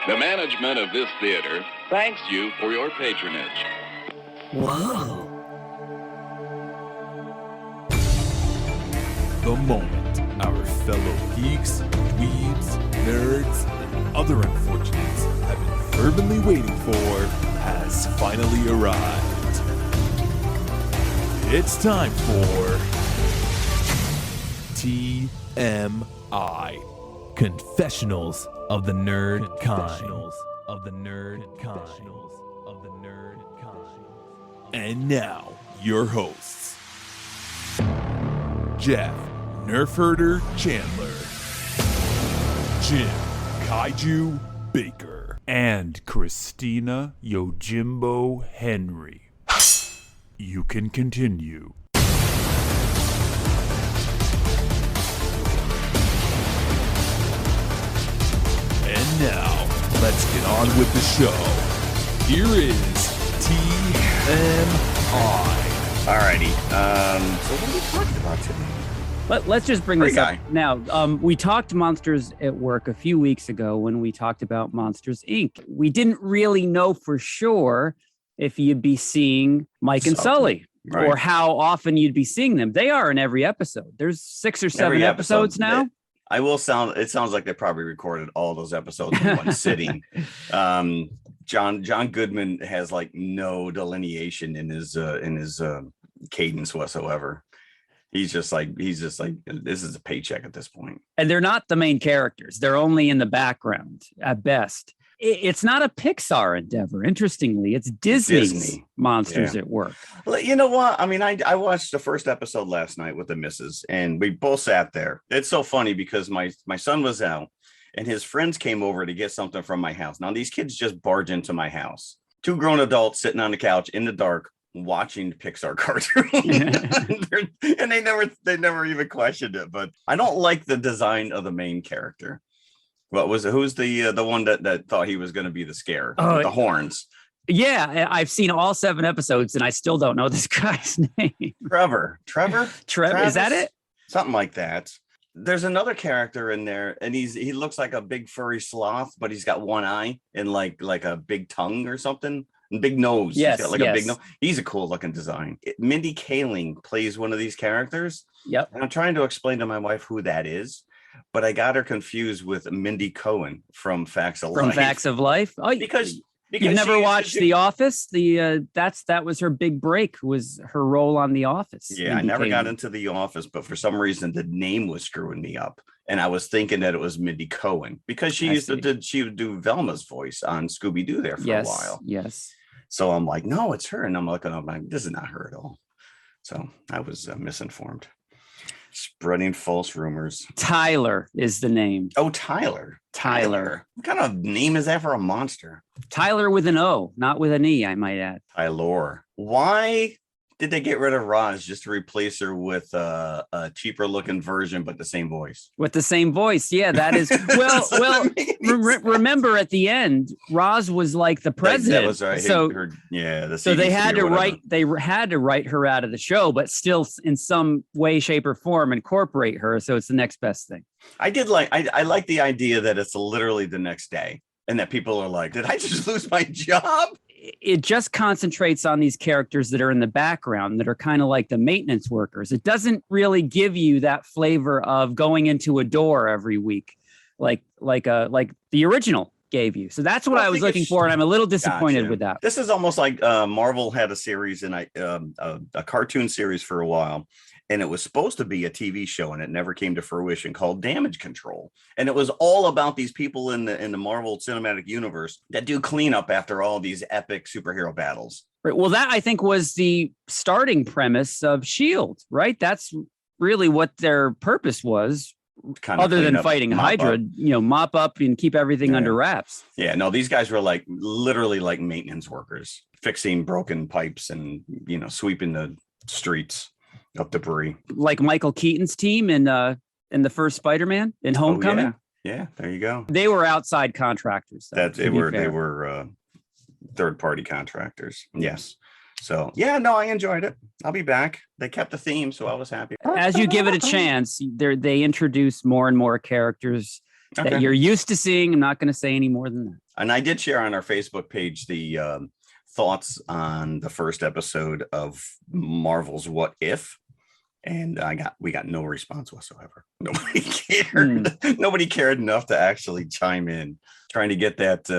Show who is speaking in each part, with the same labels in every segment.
Speaker 1: The management of this theater thanks you for your patronage.
Speaker 2: Whoa.
Speaker 3: The moment our fellow geeks, dweebs, nerds, and other unfortunates have been fervently waiting for has finally arrived. It's time for TMI, Confessionals of the Nerd Kind. And now, your hosts, Jeff Nerf Herder Chandler, Jim Kaiju Baker, and Christina Yojimbo Henry. You can continue. And now, let's get on with the show. Here is TMI.
Speaker 4: Alrighty. So what are we talking about today?
Speaker 5: Let's just bring this up now. We talked Monsters at Work a few weeks ago when we talked about Monsters, Inc. We didn't really know for sure if you'd be seeing Mike and Sully, right, or how often you'd be seeing them. They are in every episode. There's 6 or 7 episodes now.
Speaker 4: It sounds like they probably recorded all those episodes in one sitting. John Goodman has like no delineation in his cadence whatsoever. He's just like this is a paycheck at this point.
Speaker 5: And they're not the main characters. They're only in the background at best. It's not a Pixar endeavor. Interestingly, it's Disney's Monsters at Work.
Speaker 4: Well, you know what? I mean, I watched the first episode last night with the missus, and we both sat there. It's so funny because my son was out, and his friends came over to get something from my house. Now, these kids just barge into my house. 2 grown adults sitting on the couch in the dark, watching Pixar cartoon. and they never even questioned it. But I don't like the design of the main character. Who's the one that thought he was going to be the scare? The horns.
Speaker 5: Yeah, I've seen all 7 episodes and I still don't know this guy's name.
Speaker 4: Trevor,
Speaker 5: Travis? Is that it?
Speaker 4: Something like that. There's another character in there, and he looks like a big furry sloth, but he's got one eye and like a big tongue or something. Big nose.
Speaker 5: Yes,
Speaker 4: he's got a big nose. He's a cool looking design. Mindy Kaling plays one of these characters.
Speaker 5: Yep.
Speaker 4: And I'm trying to explain to my wife who that is, but I got her confused with Mindy Cohen from Facts of Life.
Speaker 5: From Facts of Life? Oh, because you've never watched The Office? That was her big break, was her role on The Office.
Speaker 4: Yeah, Mindy I never got into The Office, but for some reason the name was screwing me up. And I was thinking that it was Mindy Cohen because she would do Velma's voice on Scooby-Doo there for a while.
Speaker 5: Yes.
Speaker 4: So I'm like, no, it's her. And I'm looking up, this is not her at all. So I was misinformed. Spreading false rumors.
Speaker 5: Tyler is the name.
Speaker 4: Oh, Tyler. What kind of name is that for a monster?
Speaker 5: Tyler with an O, not with an E, I might add.
Speaker 4: Tyler. Why did they get rid of Roz just to replace her with a cheaper looking version, but the same voice?
Speaker 5: With the same voice. Yeah, that is. Well, remember at the end, Roz was like the president.
Speaker 4: That was right.
Speaker 5: So they had to write her out of the show, but still in some way, shape or form incorporate her. So it's the next best thing. I
Speaker 4: like the idea that it's literally the next day and that people are like, did I just lose my job?
Speaker 5: It just concentrates on these characters that are in the background that are kind of like the maintenance workers. It doesn't really give you that flavor of going into a door every week, like the original gave you. So that's what I was looking for, and I'm a little disappointed with that.
Speaker 4: This is almost like Marvel had a series and a cartoon series for a while, and it was supposed to be a TV show, and it never came to fruition, called Damage Control. And it was all about these people in the Marvel Cinematic Universe that do cleanup after all these epic superhero battles.
Speaker 5: Right. Well, that I think was the starting premise of S.H.I.E.L.D., right? That's really what their purpose was. Other than fighting Hydra, mop up and keep everything under wraps.
Speaker 4: Yeah, no, these guys were literally like maintenance workers, fixing broken pipes and, sweeping the streets of debris. Like
Speaker 5: Michael Keaton's team in the first Spider-Man in Homecoming.
Speaker 4: Oh, yeah, there you go.
Speaker 5: They were outside contractors.
Speaker 4: They were third-party contractors. Yes. So, yeah, no, I enjoyed it. I'll be back. They kept the theme, so I was happy.
Speaker 5: As you give it a chance, they introduce more and more characters that you're used to seeing. I'm not going to say any more than that.
Speaker 4: And I did share on our Facebook page the thoughts on the first episode of Marvel's What If. And we got no response whatsoever. Nobody cared. Nobody cared enough to actually chime in, trying to get that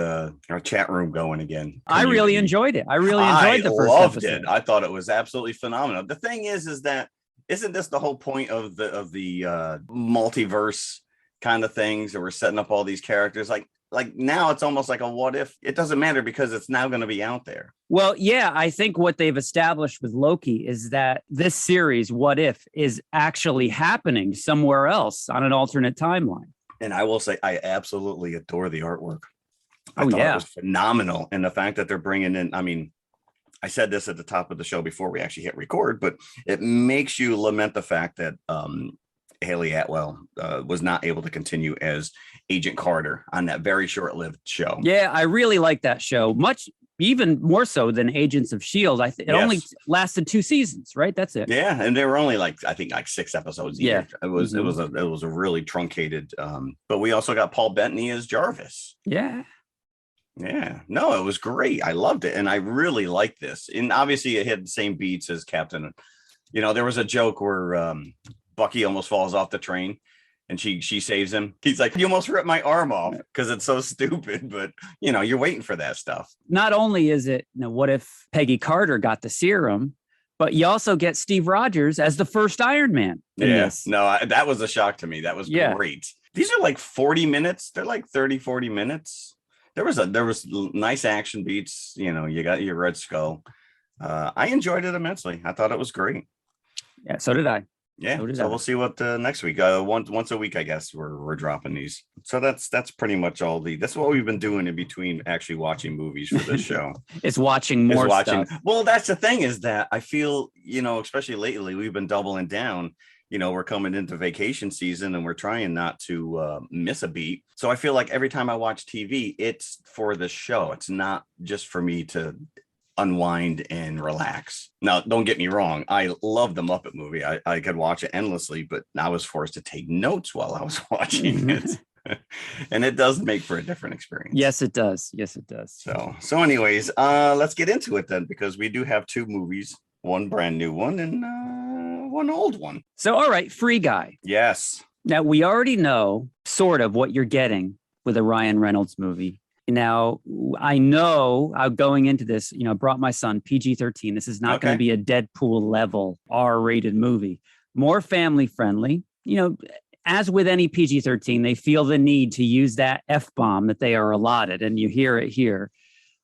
Speaker 4: our chat room going again.
Speaker 5: I really enjoyed it. I really enjoyed the first episode.
Speaker 4: I thought it was absolutely phenomenal. The thing is that isn't this the whole point of the multiverse kind of things that we're setting up all these characters? Like now it's almost like a what if. It doesn't matter because it's now going to be out there.
Speaker 5: Well, yeah, I think what they've established with Loki is that this series, What If, is actually happening somewhere else on an alternate timeline.
Speaker 4: And I will say, I absolutely adore the artwork. I
Speaker 5: thought
Speaker 4: it was phenomenal. And the fact that they're bringing in, I mean, I said this at the top of the show before we actually hit record, but it makes you lament the fact that Haley Atwell was not able to continue as Agent Carter on that very short-lived show.
Speaker 5: Yeah, I really like that show, even more so than Agents of S.H.I.E.L.D. It only lasted 2 seasons, right? That's it.
Speaker 4: Yeah, and they were only I think 6 episodes. Yeah, it was a really truncated. But we also got Paul Bettany as Jarvis.
Speaker 5: Yeah.
Speaker 4: No, it was great. I loved it, and I really liked this. And obviously, it had the same beats as Captain. You know, there was a joke where Bucky almost falls off the train. And she saves him. He's like, you almost ripped my arm off because it's so stupid. But, you know, you're waiting for that stuff.
Speaker 5: Not only is it, what if Peggy Carter got the serum, but you also get Steve Rogers as the first Iron Man.
Speaker 4: Yes. No, that was a shock to me. That was great. These are like 40 minutes. They're like 30, 40 minutes. There was nice action beats. You know, you got your Red Skull. I enjoyed it immensely. I thought it was great.
Speaker 5: Yeah, so did I.
Speaker 4: Yeah, so we'll see what next week. Once a week, I guess we're dropping these. So that's pretty much that's what we've been doing in between actually watching movies for this show.
Speaker 5: It's watching more stuff.
Speaker 4: Well, that's the thing is that I feel, especially lately, we've been doubling down. We're coming into vacation season and we're trying not to miss a beat. So I feel like every time I watch TV, it's for the show. It's not just for me to unwind and relax. Now, don't get me wrong. I love the Muppet movie. I could watch it endlessly, but I was forced to take notes while I was watching it. And it does make for a different experience.
Speaker 5: Yes, it does.
Speaker 4: So anyways, let's get into it then, because we do have 2 movies, one brand new one and one old one.
Speaker 5: So, all right, Free Guy.
Speaker 4: Yes.
Speaker 5: Now, we already know sort of what you're getting with a Ryan Reynolds movie. Now, I know going into this, brought my son PG-13. This is not going to be a Deadpool level R-rated movie. More family friendly. As with any PG-13, they feel the need to use that F-bomb that they are allotted. And you hear it here.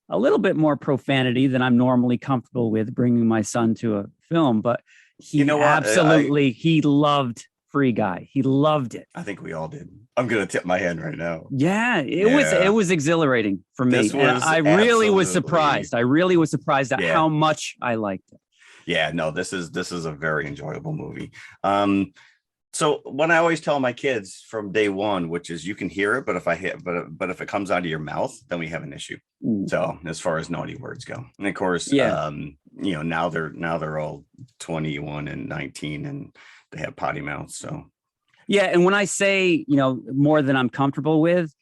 Speaker 5: A little bit more profanity than I'm normally comfortable with bringing my son to a film. But he absolutely, he loved Free Guy. He loved it.
Speaker 4: I think we all did. I'm gonna tip my hand right now.
Speaker 5: Yeah, it was exhilarating for me. And I really was surprised. At how much I liked it.
Speaker 4: Yeah, no, this is a very enjoyable movie. So what I always tell my kids from day one, which is you can hear it, but if it comes out of your mouth, then we have an issue. So as far as naughty words go, and of course, now they're all 21 and 19 and they have potty mouths. So
Speaker 5: yeah, and when I say more than I'm comfortable with,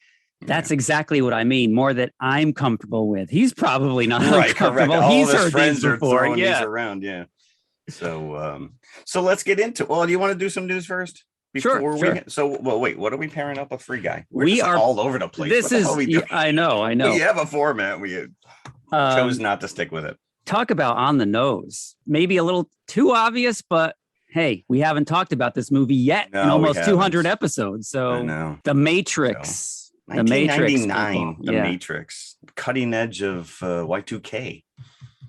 Speaker 5: that's exactly what I mean. More that I'm comfortable with. He's probably not comfortable.
Speaker 4: All
Speaker 5: he's
Speaker 4: his
Speaker 5: heard
Speaker 4: friends
Speaker 5: these
Speaker 4: are
Speaker 5: before.
Speaker 4: throwing these around. Yeah. So let's get into. Well, do you want to do some news first?
Speaker 5: Sure.
Speaker 4: Wait. What are we pairing up with Free Guy?
Speaker 5: We are
Speaker 4: all over the place.
Speaker 5: This is. I know.
Speaker 4: We have a format. We chose not to stick with it.
Speaker 5: Talk about on the nose. Maybe a little too obvious, but hey, we haven't talked about this movie yet in almost 200 episodes. So The Matrix. The Matrix.
Speaker 4: 1999. The Matrix. Cutting edge of Y2K.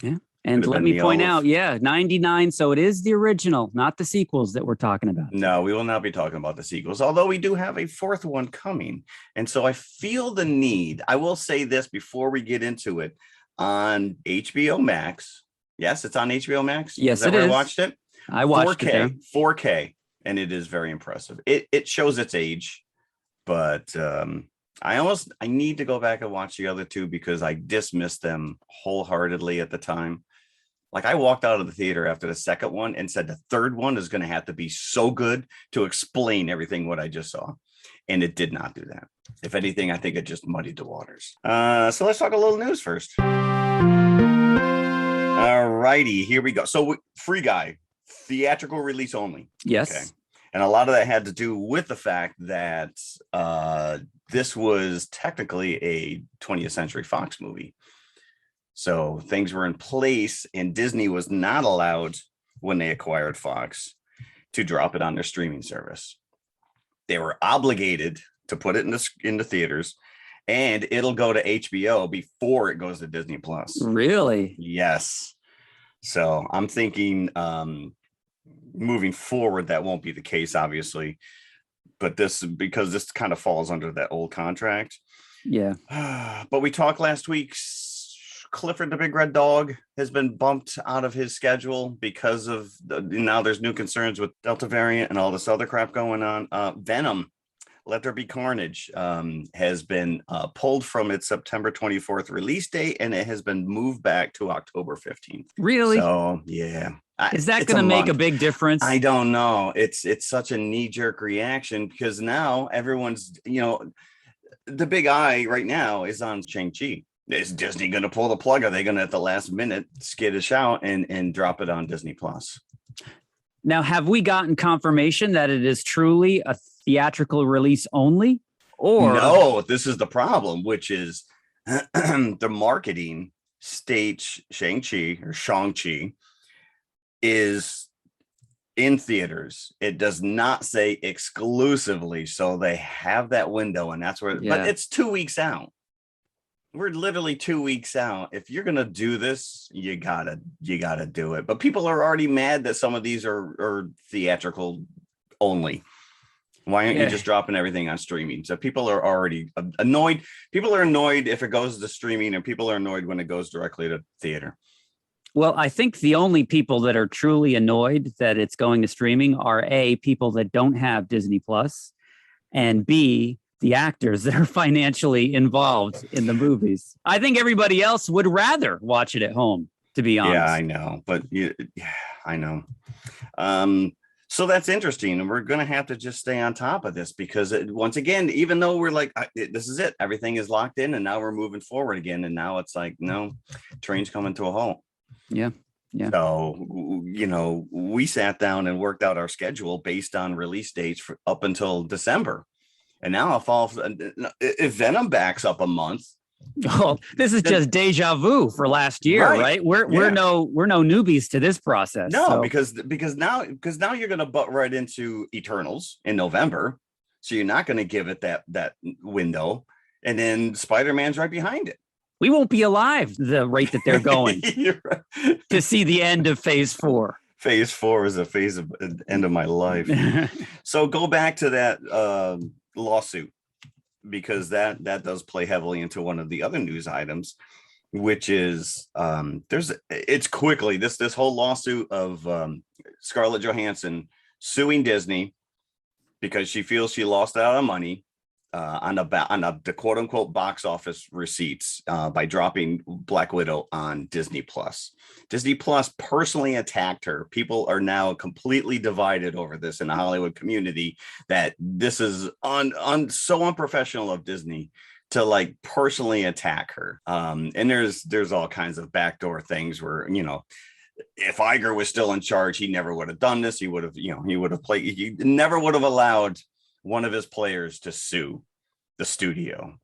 Speaker 5: Yeah. And let me point out, 99. So it is the original, not the sequels that we're talking about.
Speaker 4: No, we will not be talking about the sequels, although we do have a 4th one coming. And so I feel the need. I will say this before we get into it. On HBO Max. Yes, it's on HBO Max.
Speaker 5: Yes, it is.
Speaker 4: I watched it.
Speaker 5: I watched it.
Speaker 4: 4K, and it is very impressive. It shows its age, but I need to go back and watch the other 2 because I dismissed them wholeheartedly at the time. Like I walked out of the theater after the 2nd one and said the 3rd one is going to have to be so good to explain everything what I just saw. And it did not do that. If anything, I think it just muddied the waters. So let's talk a little news first. All righty, here we go. So Free Guy, theatrical release only.
Speaker 5: Yes.
Speaker 4: Okay. And a lot of that had to do with the fact that this was technically a 20th Century Fox movie. So things were in place, and Disney was not allowed, when they acquired Fox, to drop it on their streaming service. They were obligated to put it into theaters, and it'll go to HBO before it goes to Disney Plus.
Speaker 5: Really?
Speaker 4: Yes. So I'm thinking moving forward, that won't be the case, obviously. But because this kind of falls under that old contract.
Speaker 5: Yeah.
Speaker 4: But we talked last week. Clifford the Big Red Dog has been bumped out of his schedule because of now there's new concerns with Delta variant and all this other crap going on. Venom, Let There Be Carnage, has been pulled from its September 24th release date, and it has been moved back to October 15th.
Speaker 5: Really?
Speaker 4: So, yeah.
Speaker 5: Is that going to make a big difference?
Speaker 4: I don't know. It's such a knee-jerk reaction because now everyone's, the big eye right now is on Shang-Chi. Is Disney going to pull the plug? Are they going to, at the last minute, skittish out and drop it on Disney Plus?
Speaker 5: Now, have we gotten confirmation that it is truly a theatrical release only? Or
Speaker 4: no, this is the problem, which is the marketing states Shang-Chi is in theaters. It does not say exclusively, so they have that window, and that's where. Yeah. But it's 2 weeks out. We're literally 2 weeks out. If you're gonna do this, you gotta do it. But people are already mad that some of these are theatrical only. Why aren't you just dropping everything on streaming? So people are already annoyed. People are annoyed if it goes to streaming, and people are annoyed when it goes directly to theater.
Speaker 5: Well, I think the only people that are truly annoyed that it's going to streaming are A, people that don't have Disney Plus, and B, the actors that are financially involved in the movies. I think everybody else would rather watch it at home, to be honest.
Speaker 4: Yeah, I know. But I know. So that's interesting. And we're going to have to just stay on top of this because once again, even though we're like, this is it, everything is locked in and now we're moving forward again. And now it's like, no, train's coming to a halt.
Speaker 5: Yeah. Yeah.
Speaker 4: So, we sat down and worked out our schedule based on release dates up until December. And now if Venom backs up a month.
Speaker 5: Oh, this is just deja vu for last year, right? We're no newbies to this process.
Speaker 4: No, so. because now you're going to butt right into Eternals in November, so you're not going to give it that window, and then Spider-Man's right behind it.
Speaker 5: We won't be alive the rate that they're going to see the end of Phase 4.
Speaker 4: Phase 4 is a phase of end of my life. So go back to that lawsuit, because that does play heavily into one of the other news items, which is this whole lawsuit of Scarlett Johansson suing Disney because she feels she lost out on money on the quote unquote box office receipts by dropping Black Widow on Disney Plus. Disney Plus personally attacked her. People are now completely divided over this in the Hollywood community, that this is so unprofessional of Disney to personally attack her. And there's all kinds of backdoor things where, if Iger was still in charge, he never would have done this. He never would have allowed one of his players to sue the studio.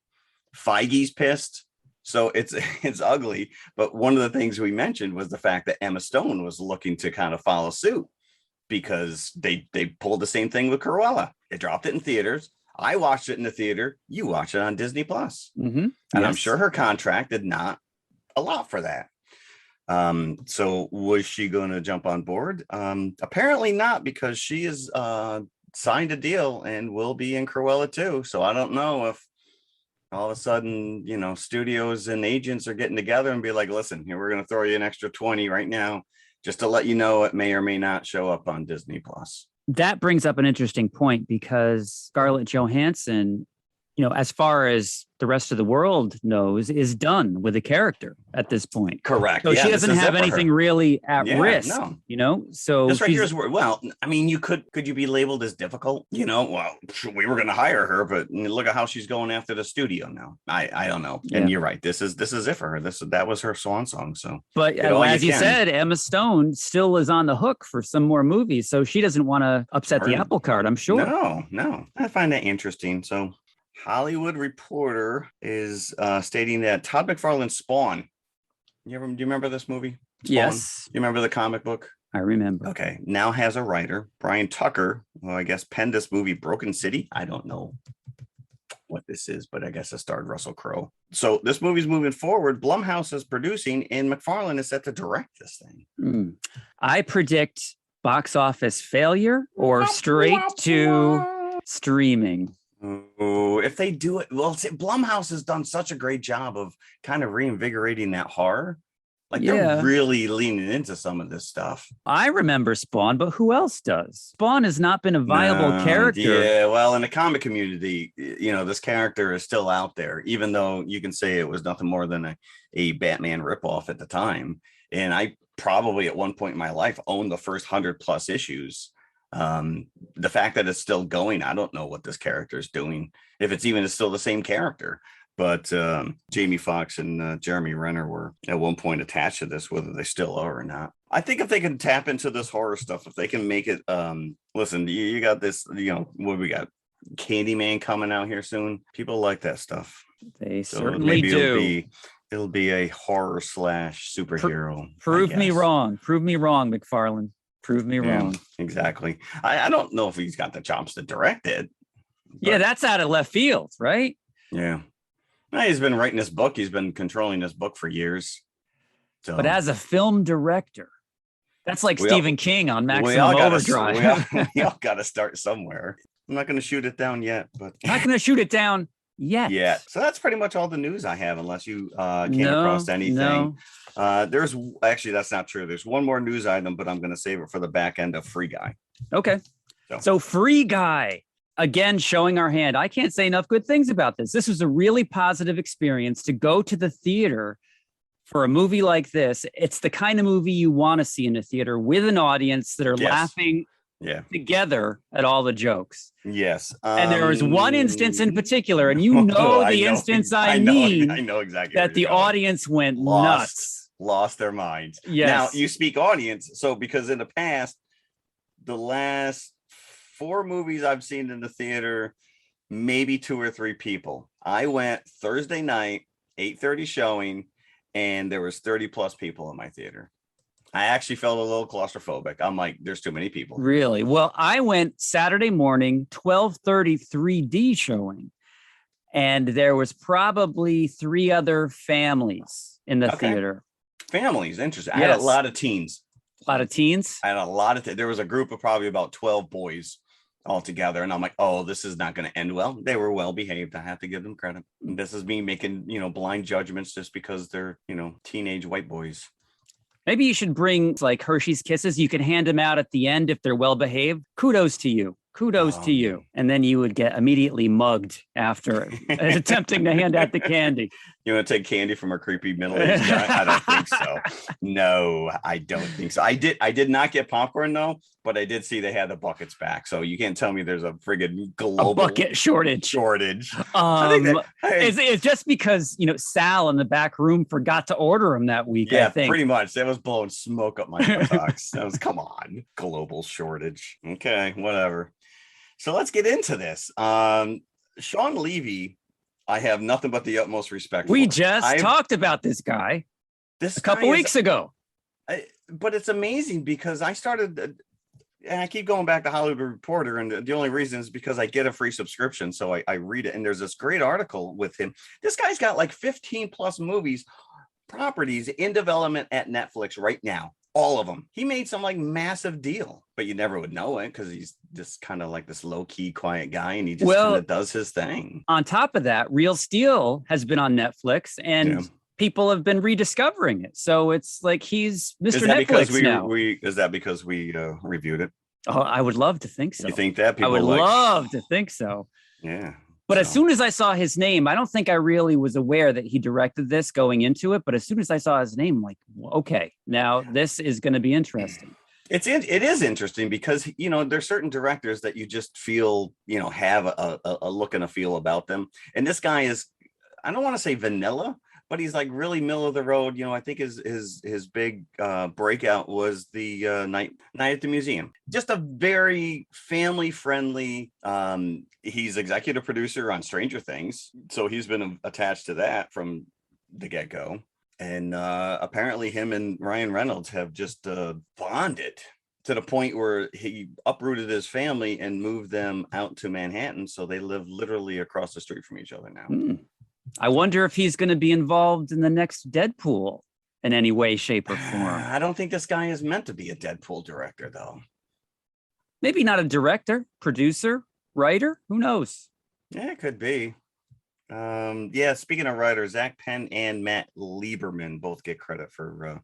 Speaker 4: Feige's pissed. So it's ugly. But one of the things we mentioned was the fact that Emma Stone was looking to kind of follow suit because they pulled the same thing with Cruella. They dropped it in theaters. I watched it in the theater. You watch it on Disney Plus. Mm-hmm. And I'm sure her contract did not allow for that. So was she going to jump on board? Apparently not, because she is signed a deal and will be in Cruella too. So I don't know if all of a sudden, studios and agents are getting together and be like, listen, here, we're going to throw you an extra 20 right now, just to let you know it may or may not show up on Disney Plus.
Speaker 5: That brings up an interesting point, because Scarlett Johansson as far as the rest of the world knows, is done with the character at this point.
Speaker 4: Correct.
Speaker 5: So she doesn't have anything really at risk, So
Speaker 4: this right here is where, well, I mean, could you be labeled as difficult? Well, we were going to hire her, but look at how she's going after the studio now. I don't know. And you're right. This is it for her. That was her swan song. So,
Speaker 5: but as you said, Emma Stone still is on the hook for some more movies, so she doesn't want to upset the apple cart, I'm sure.
Speaker 4: No. I find that interesting. So, Hollywood Reporter is stating that Todd McFarlane's Spawn. Do you remember this movie? Spawn?
Speaker 5: Yes.
Speaker 4: You remember the comic book?
Speaker 5: I remember.
Speaker 4: Okay. Now has a writer, Brian Tucker, who I guess penned this movie, Broken City. I don't know what this is, but I guess it starred Russell Crowe. So this movie's moving forward. Blumhouse is producing, and McFarlane is set to direct this thing.
Speaker 5: I predict box office failure or straight to streaming.
Speaker 4: Oh, if they do it, well, Blumhouse has done such a great job of kind of reinvigorating that horror. Like they're really leaning into some of this stuff.
Speaker 5: I remember Spawn, but who else does? Spawn has not been a viable character.
Speaker 4: Yeah, well, in the comic community, this character is still out there, even though you can say it was nothing more than a Batman ripoff at the time. And I probably at one point in my life owned the first 100+ issues. The fact that it's still going, I don't know what this character is doing, if it's even still the same character. But Jamie Foxx and Jeremy Renner were at one point attached to this, whether they still are or not. I think if they can tap into this horror stuff, if they can make it, listen, you got this, what we got? Candyman coming out here soon. People like that stuff.
Speaker 5: They certainly do.
Speaker 4: It'll be a horror / superhero.
Speaker 5: Prove me wrong. Prove me wrong, McFarlane. Prove me wrong.
Speaker 4: Exactly. I don't know if he's got the chops to direct it.
Speaker 5: Yeah, that's out of left field, right?
Speaker 4: Yeah. He's been writing this book. He's been controlling this book for years. So.
Speaker 5: But as a film director, that's like Stephen King on Maximum Overdrive.
Speaker 4: We all got to start somewhere. I'm not going to shoot it down yet, but
Speaker 5: not going to shoot it down yet.
Speaker 4: Yeah. So that's pretty much all the news I have, unless you came across anything. There's actually, that's not true. There's one more news item, but I'm going to save it for the back end of Free Guy.
Speaker 5: Okay. So Free Guy, again, showing our hand. I can't say enough good things about this. This was a really positive experience to go to the theater for a movie like this. It's the kind of movie you want to see in a theater with an audience that are laughing together at all the jokes.
Speaker 4: Yes.
Speaker 5: And there was one instance in particular, and instance I mean.
Speaker 4: I know exactly
Speaker 5: that the audience went nuts.
Speaker 4: Lost their minds.
Speaker 5: Yes.
Speaker 4: Now, you speak audience. So because in the past, the last 4 movies I've seen in the theater, maybe 2 or 3 people. I went Thursday night, 8:30 showing, and there was 30+ people in my theater. I actually felt a little claustrophobic. I'm like, there's too many people.
Speaker 5: Really? Well, I went Saturday morning, 12:30 3D showing, and there was probably 3 other families in the theater.
Speaker 4: Families, interesting. I had a lot of teens.
Speaker 5: A lot of teens?
Speaker 4: I had a lot of, there was a group of probably about 12 boys all together. And I'm like, oh, this is not going to end well. They were well behaved. I have to give them credit. And this is me making, blind judgments just because they're, teenage white boys.
Speaker 5: Maybe you should bring like Hershey's Kisses. You can hand them out at the end if they're well behaved. Kudos to you. Kudos to you. And then you would get immediately mugged after attempting to hand out the candy.
Speaker 4: You want to take candy from a creepy middle-aged guy? I don't think so. No, I don't think so. I did not get popcorn though, but I did see they had the buckets back. So you can't tell me there's a friggin' global
Speaker 5: bucket shortage. It's just because Sal in the back room forgot to order them that week.
Speaker 4: Yeah,
Speaker 5: I think.
Speaker 4: Pretty much. That was blowing smoke up my buttocks. That was, come on, global shortage. Okay, whatever. So let's get into this. Sean Levy, I have nothing but the utmost respect for.
Speaker 5: We just talked about this guy a couple weeks ago.
Speaker 4: But it's amazing because I started, and I keep going back to Hollywood Reporter, and the only reason is because I get a free subscription. So I read it, and there's this great article with him. This guy's got like 15+ properties in development at Netflix right now. All of them. He made some like massive deal, but you never would know it because he's just kind of like this low-key, quiet guy, and he just kind of does his thing.
Speaker 5: On top of that, Real Steel has been on Netflix, and people have been rediscovering it. So it's like he's Mr. Netflix now.
Speaker 4: Is that because we reviewed it?
Speaker 5: Oh, I would love to think so.
Speaker 4: You think that?
Speaker 5: I would love to think so.
Speaker 4: Yeah.
Speaker 5: But as soon as I saw his name, I don't think I really was aware that he directed this going into it. But as soon as I saw his name, I'm like, okay, now this is going to be interesting.
Speaker 4: It is interesting because, you know, there's certain directors that you just feel, you know, have a look and a feel about them. And this guy is, I don't want to say vanilla, but he's like really middle of the road. You know, I think his big breakout was the night at the museum. Just a very family friendly. He's executive producer on Stranger Things, so he's been attached to that from the get go. And apparently, him and Ryan Reynolds have just bonded to the point where he uprooted his family and moved them out to Manhattan, so they live literally across the street from each other now.
Speaker 5: I wonder if he's going to be involved in the next Deadpool in any way, shape, or form.
Speaker 4: I don't think this guy is meant to be a Deadpool director, though.
Speaker 5: Maybe not a director, producer, writer. Who knows?
Speaker 4: Yeah, it could be. Yeah, speaking of writers, Zach Penn and Matt Lieberman both get credit for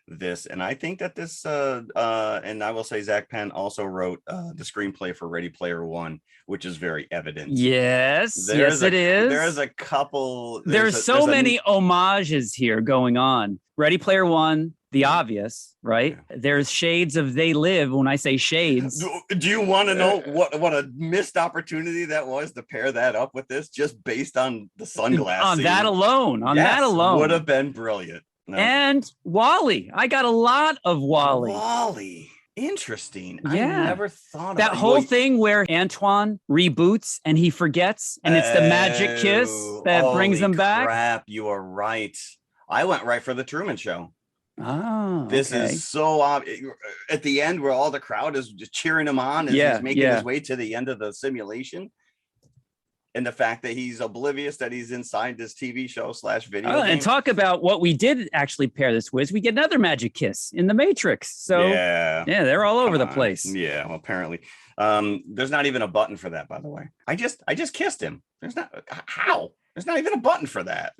Speaker 4: this. And I think that this, and I will say Zach Penn also wrote the screenplay for Ready Player One, which is very evident.
Speaker 5: Yes, it is.
Speaker 4: There's a couple.
Speaker 5: There's so many homages here going on. Ready Player One, the obvious, right? Yeah. There's shades of They Live. When I say shades.
Speaker 4: Do you want to know what a missed opportunity that was to pair that up with this, just based on the sunglasses?
Speaker 5: On that alone. That alone.
Speaker 4: Would have been brilliant. No.
Speaker 5: And Wally. I got a lot of Wally.
Speaker 4: Wally. Interesting.
Speaker 5: Yeah.
Speaker 4: I never thought of
Speaker 5: that whole thing where Antoine reboots and he forgets, and it's the magic kiss that brings him back.
Speaker 4: Crap, you are right. I went right for the Truman Show.
Speaker 5: Oh,
Speaker 4: this is so obvious. At the end, where all the crowd is just cheering him on as he's making his way to the end of the simulation. And the fact that he's oblivious that he's inside this TV show / video game.
Speaker 5: And talk about what we did actually pair this with. We get another magic kiss in the Matrix. So yeah, they're all over the place.
Speaker 4: Yeah, well, apparently. There's not even a button for that, by the way. I just kissed him. There's not even a button for that.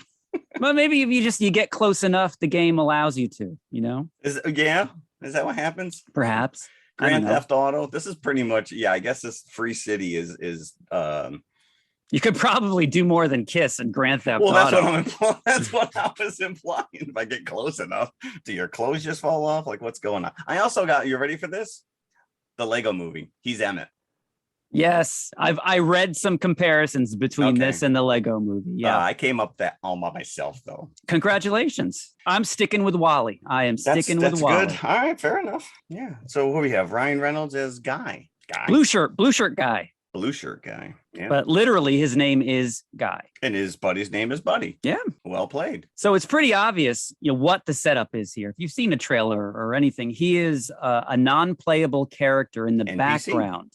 Speaker 5: Well, maybe if you get close enough, the game allows you to, you know?
Speaker 4: Is that what happens?
Speaker 5: Perhaps.
Speaker 4: Grand Theft Auto. This is pretty much, I guess this Free City is
Speaker 5: you could probably do more than kiss in Grand Theft Auto.
Speaker 4: That's what I was implying. If I get close enough, do your clothes just fall off? Like, what's going on? I also got, you ready for this? The Lego movie. He's Emmett.
Speaker 5: Yes, I read some comparisons between this and the Lego movie. Yeah,
Speaker 4: I came up that all by myself, though.
Speaker 5: Congratulations. I'm sticking with Wally. I am sticking with Wally.
Speaker 4: Good. All right, fair enough. Yeah. So what do we have? Ryan Reynolds as Guy.
Speaker 5: Blue shirt guy.
Speaker 4: Blue shirt guy. Yeah.
Speaker 5: But literally his name is Guy.
Speaker 4: And his buddy's name is Buddy.
Speaker 5: Yeah.
Speaker 4: Well played.
Speaker 5: So it's pretty obvious, what the setup is here. If you've seen a trailer or anything, he is a non-playable character in the NPC. Background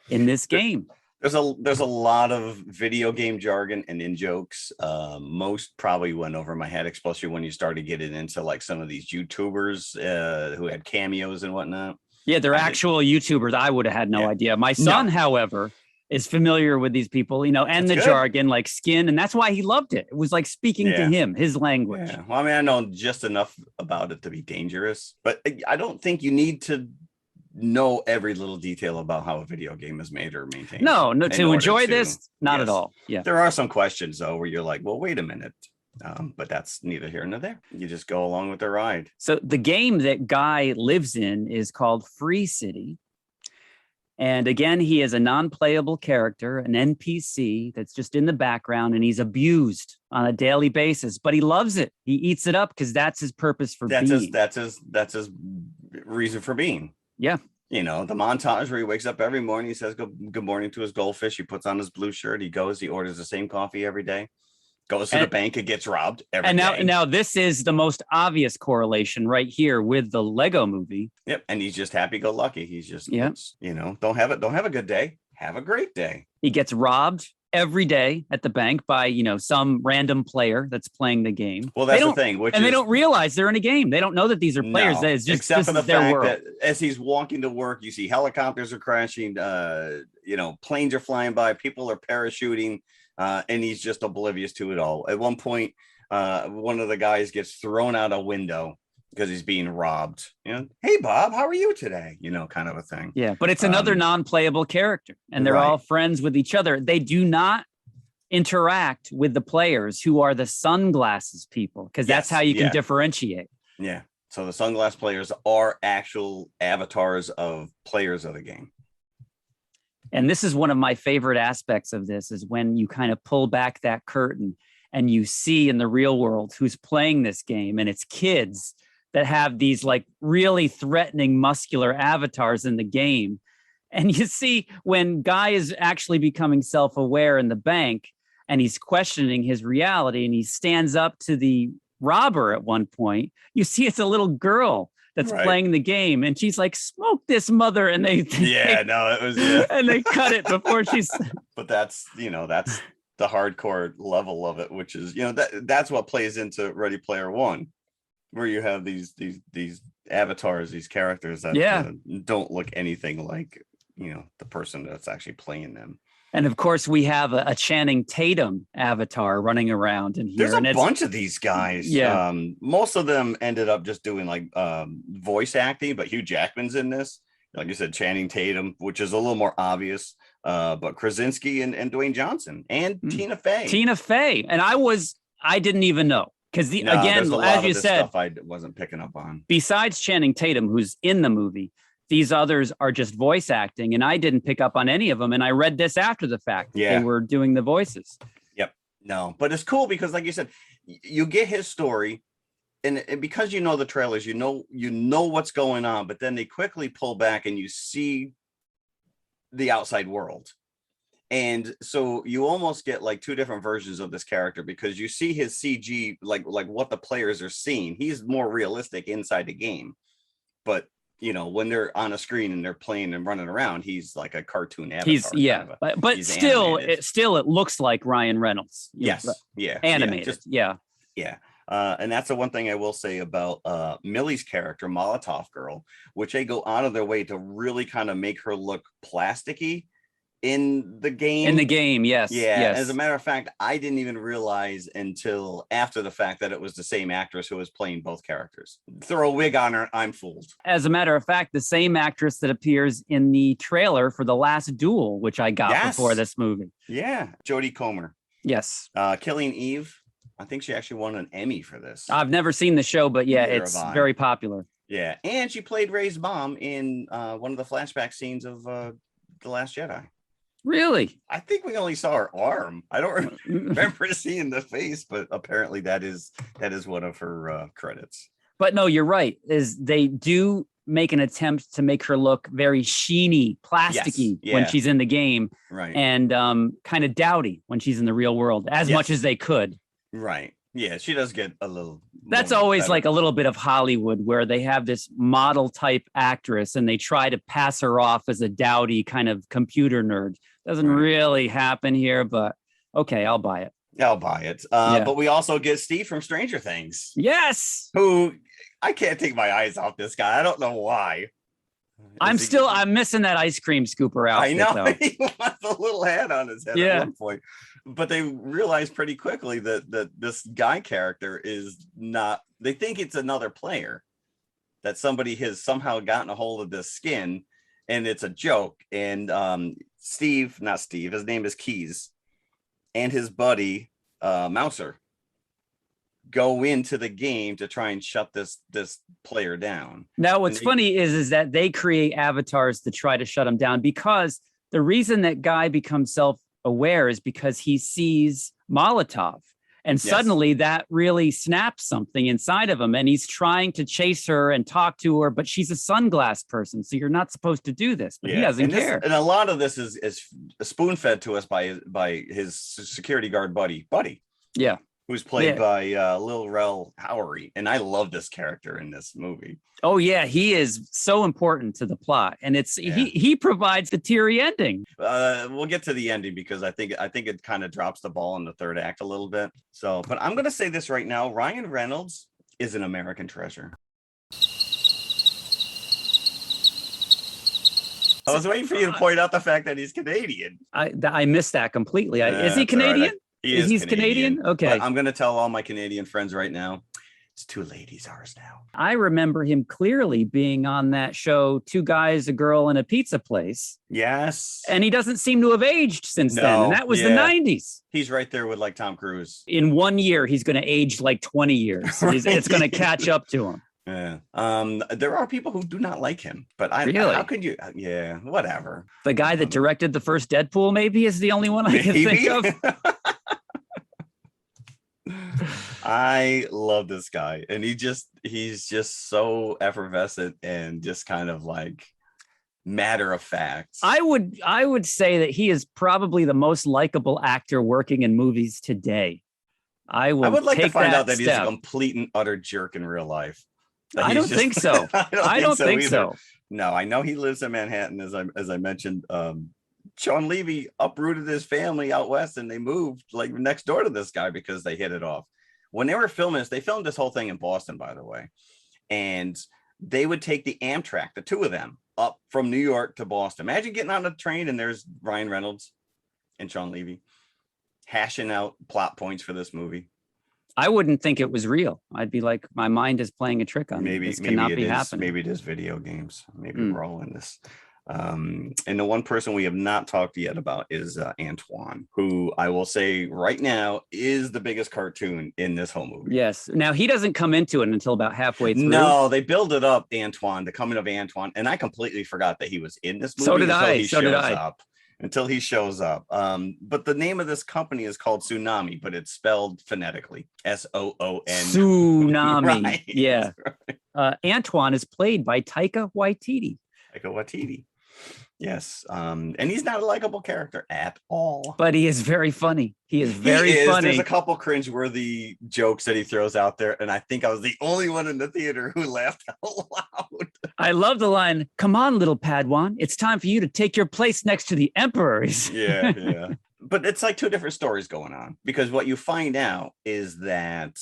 Speaker 5: in this game.
Speaker 4: There's a lot of video game jargon and in jokes. Most probably went over my head, especially when you started getting into like some of these YouTubers who had cameos and whatnot.
Speaker 5: Yeah, they're actual YouTubers. I would have had no idea. My son, however, is familiar with these people, and that's the jargon, like Skin, and that's why he loved it. It was like speaking to him, his language.
Speaker 4: Yeah. Well, I mean, I know just enough about it to be dangerous, but I don't think you need to know every little detail about how a video game is made or maintained.
Speaker 5: No, to enjoy this, not at all. Yeah,
Speaker 4: there are some questions though where you're like, well, wait a minute. But that's neither here nor there. You just go along with the ride.
Speaker 5: So the game that Guy lives in is called Free City. And again, he is a non-playable character, an NPC that's just in the background, and he's abused on a daily basis, but he loves it. He eats it up because that's his purpose for being.
Speaker 4: That's his reason for being.
Speaker 5: Yeah.
Speaker 4: The montage where he wakes up every morning, he says good morning to his goldfish. He puts on his blue shirt. He orders the same coffee every day. Goes to the bank and gets robbed every day.
Speaker 5: Now this is the most obvious correlation right here with the Lego movie.
Speaker 4: Yep. And he's just happy-go-lucky. He's just, don't have a good day. Have a great day.
Speaker 5: He gets robbed every day at the bank by, some random player that's playing the game.
Speaker 4: Well, that's the thing.
Speaker 5: They don't realize they're in a game. They don't know that these are players.
Speaker 4: No,
Speaker 5: it's just,
Speaker 4: except for the fact that as he's walking to work, you see helicopters are crashing, planes are flying by, people are parachuting. And he's just oblivious to it all. At one point, one of the guys gets thrown out a window because he's being robbed. Hey, Bob, how are you today? Kind of a thing.
Speaker 5: Yeah, but it's another non-playable character, and they're all friends with each other. They do not interact with the players who are the sunglasses people, because that's how you can differentiate.
Speaker 4: Yeah. So the sunglass players are actual avatars of players of the game.
Speaker 5: And this is one of my favorite aspects of this, is when you kind of pull back that curtain and you see in the real world who's playing this game, and it's kids that have these like really threatening muscular avatars in the game. And you see when Guy is actually becoming self-aware in the bank and he's questioning his reality, and he stands up to the robber at one point, you see it's a little girl that's playing the game, and she's like, "Smoke this, mother!" And they and they cut it before she's.
Speaker 4: But that's that's the hardcore level of it, which is that's what plays into Ready Player One, where you have these avatars, these characters that don't look anything like the person that's actually playing them.
Speaker 5: And of course, we have a Channing Tatum avatar running around in here.
Speaker 4: There's a bunch of these guys.
Speaker 5: Yeah.
Speaker 4: Most of them ended up just doing like voice acting, but Hugh Jackman's in this. Like you said, Channing Tatum, which is a little more obvious. But Krasinski and Dwayne Johnson and Tina Fey.
Speaker 5: Tina Fey. And I didn't even know. Because again, as you said,
Speaker 4: stuff I wasn't picking up on.
Speaker 5: Besides Channing Tatum, who's in the movie, these others are just voice acting, and I didn't pick up on any of them. And I read this after the fact.
Speaker 4: Yeah.
Speaker 5: They were doing the voices.
Speaker 4: Yep. No, but it's cool because, like you said, you get his story, and because the trailers, you know what's going on, but then they quickly pull back and you see the outside world. And so you almost get like two different versions of this character, because you see his CG, like what the players are seeing. He's more realistic inside the game, but when they're on a screen and they're playing and running around, he's like a cartoon avatar.
Speaker 5: But
Speaker 4: he's
Speaker 5: still,
Speaker 4: animated.
Speaker 5: it looks like Ryan Reynolds.
Speaker 4: Yes,
Speaker 5: animated. Yeah.
Speaker 4: And that's the one thing I will say about Millie's character, Molotov Girl, which they go out of their way to really kind of make her look plasticky in the game. Yes.
Speaker 5: Yes.
Speaker 4: As a matter of fact, I didn't even realize until after the fact that it was the same actress who was playing both characters. Throw a wig on her, I'm fooled.
Speaker 5: As a matter of fact, the same actress that appears in the trailer for The Last Duel, which I got before this movie.
Speaker 4: Yeah. Jodie Comer.
Speaker 5: Yes.
Speaker 4: Killing Eve. I think she actually won an Emmy for this.
Speaker 5: I've never seen the show, but it's very popular.
Speaker 4: Yeah. And she played Rey's mom in one of the flashback scenes of The Last Jedi.
Speaker 5: Really?
Speaker 4: I think we only saw her arm. I don't remember seeing the face, but apparently that is one of her credits.
Speaker 5: But no, you're right. They do make an attempt to make her look very sheeny, plasticky when she's in the game,
Speaker 4: right?
Speaker 5: And kind of dowdy when she's in the real world, as much as they could.
Speaker 4: Right. Yeah, she does get a little.
Speaker 5: That's always better. Like a little bit of Hollywood, where they have this model type actress and they try to pass her off as a dowdy kind of computer nerd. Doesn't really happen here, but okay, I'll buy it.
Speaker 4: I'll buy it. But we also get Steve from Stranger Things.
Speaker 5: Yes.
Speaker 4: Who I can't take my eyes off this guy. I don't know why.
Speaker 5: I'm missing that ice cream scooper outfit.
Speaker 4: I know.
Speaker 5: Though.
Speaker 4: He wants a little hat on his head at one point. But they realize pretty quickly that this Guy character is not, they think it's another player, that somebody has somehow gotten a hold of this skin, and it's a joke. And his name is Keys, and his buddy Mouser go into the game to try and shut this player down.
Speaker 5: Now, what's funny is that they create avatars to try to shut him down, because the reason that Guy becomes self-aware is because he sees Molotov, and suddenly that really snaps something inside of him, and he's trying to chase her and talk to her, but she's a sunglass person, so you're not supposed to do this. But he doesn't care.
Speaker 4: And a lot of this is spoon-fed to us by his security guard buddy.
Speaker 5: Yeah.
Speaker 4: Who's played by Lil Rel Howery. And I love this character in this movie.
Speaker 5: Oh, yeah. He is so important to the plot. And he provides the teary ending.
Speaker 4: We'll get to the ending, because I think it kind of drops the ball in the third act a little bit. So, but I'm going to say this right now. Ryan Reynolds is an American treasure. I was waiting for you to point out the fact that he's Canadian.
Speaker 5: I missed that completely. Is he Canadian?
Speaker 4: He's
Speaker 5: Canadian? Okay.
Speaker 4: But I'm going to tell all my Canadian friends right now, It's two ladies, ours now.
Speaker 5: I remember him clearly being on that show, Two Guys, a Girl, and a Pizza Place.
Speaker 4: Yes.
Speaker 5: And he doesn't seem to have aged since then. And that was the 90s.
Speaker 4: He's right there with like Tom Cruise.
Speaker 5: In 1 year, he's going to age like 20 years.
Speaker 4: Right.
Speaker 5: It's going to catch up to him.
Speaker 4: Yeah. There are people who do not like him, but
Speaker 5: Really?
Speaker 4: how could you? Yeah, whatever.
Speaker 5: The guy that directed the first Deadpool maybe is the only one I can think of.
Speaker 4: I love this guy, and he's just so effervescent and just kind of like matter of fact.
Speaker 5: I would say that he is probably the most likable actor working in movies today. I would like to find out that he's a complete and utter jerk in real life. I don't think so. I don't think so.
Speaker 4: No, I know he lives in Manhattan, as I mentioned. Sean Levy uprooted his family out west, and they moved like next door to this guy because they hit it off. When they were filming this, they filmed this whole thing in Boston, by the way, and they would take the Amtrak, the two of them, up from New York to Boston. Imagine getting on a train and there's Ryan Reynolds and Sean Levy hashing out plot points for this movie.
Speaker 5: I wouldn't think it was real. I'd be like, my mind is playing a trick on me. This cannot be happening.
Speaker 4: Maybe it is video games. Maybe we're all in this. And the one person we have not talked yet about is Antoine, who I will say right now is the biggest cartoon in this whole movie.
Speaker 5: Yes. Now, he doesn't come into it until about halfway through.
Speaker 4: No, they build it up, Antoine, the coming of Antoine. And I completely forgot that he was in this movie.
Speaker 5: So did I.
Speaker 4: Until he shows up. But the name of this company is called Tsunami, but it's spelled phonetically. Soon.
Speaker 5: Tsunami.
Speaker 4: Right.
Speaker 5: Yeah. Antoine is played by Taika Waititi.
Speaker 4: Yes. And he's not a likable character at all.
Speaker 5: But he is very funny. He is very funny.
Speaker 4: There's a couple cringeworthy jokes that he throws out there. And I think I was the only one in the theater who laughed out loud.
Speaker 5: I love the line, "Come on, little Padawan. It's time for you to take your place next to the Emperor."
Speaker 4: Yeah. But it's like two different stories going on. Because what you find out is that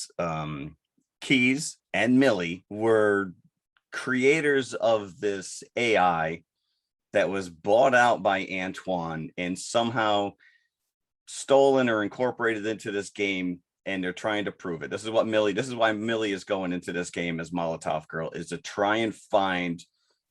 Speaker 4: Keys and Millie were creators of this AI that was bought out by Antoine and somehow stolen or incorporated into this game, and they're trying to prove it. This is why Millie is going into this game as Molotov Girl, is to try and find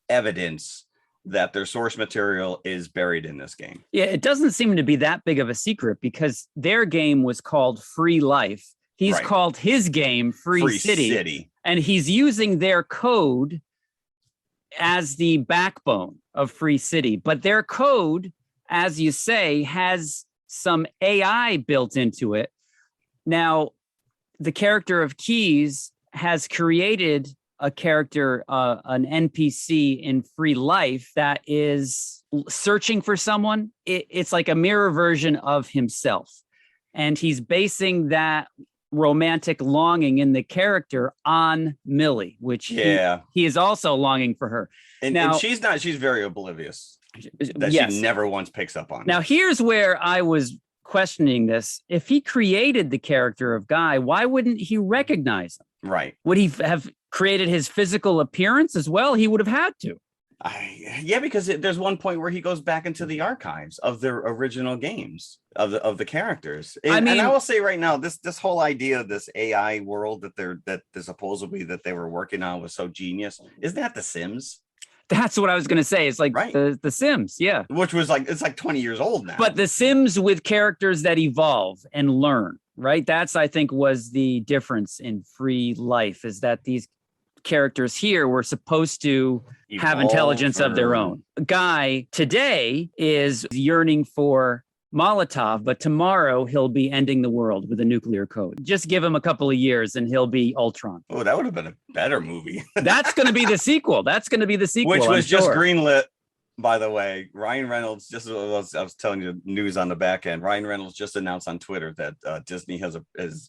Speaker 4: evidence that their source material is buried in this game.
Speaker 5: Yeah, it doesn't seem to be that big of a secret because their game was called Free Life. He's called his game Free City. And he's using their code as the backbone of Free City. But their code, as you say, has some AI built into it. Now, the character of Keys has created a character, an NPC in Free Life that is searching for someone. It's like a mirror version of himself. And he's basing that romantic longing in the character on Millie, which he is also longing for her.
Speaker 4: And she's very oblivious that she never once picks up on.
Speaker 5: Now, here's where I was questioning this. If he created the character of Guy, why wouldn't he recognize him?
Speaker 4: Right.
Speaker 5: Would he have created his physical appearance as well? He would have had to.
Speaker 4: Because there's one point where he goes back into the archives of their original games of the characters. And I will say right now, this whole idea of this AI world that supposedly that they were working on was so genius. Isn't that The Sims?
Speaker 5: That's what I was going to say. It's like the Sims, yeah.
Speaker 4: Which was it's like 20 years old now.
Speaker 5: But The Sims with characters that evolve and learn, right? That's, I think, was the difference in Free Life, is that these characters here were supposed to have intelligence of their own. Guy today is yearning for Molotov, but tomorrow he'll be ending the world with a nuclear code. Just give him a couple of years and he'll be Ultron.
Speaker 4: Oh, that would have been a better movie.
Speaker 5: That's going to be the sequel.
Speaker 4: Which was just greenlit, by the way. Ryan Reynolds, I was telling you news on the back end. Ryan Reynolds just announced on Twitter that Disney has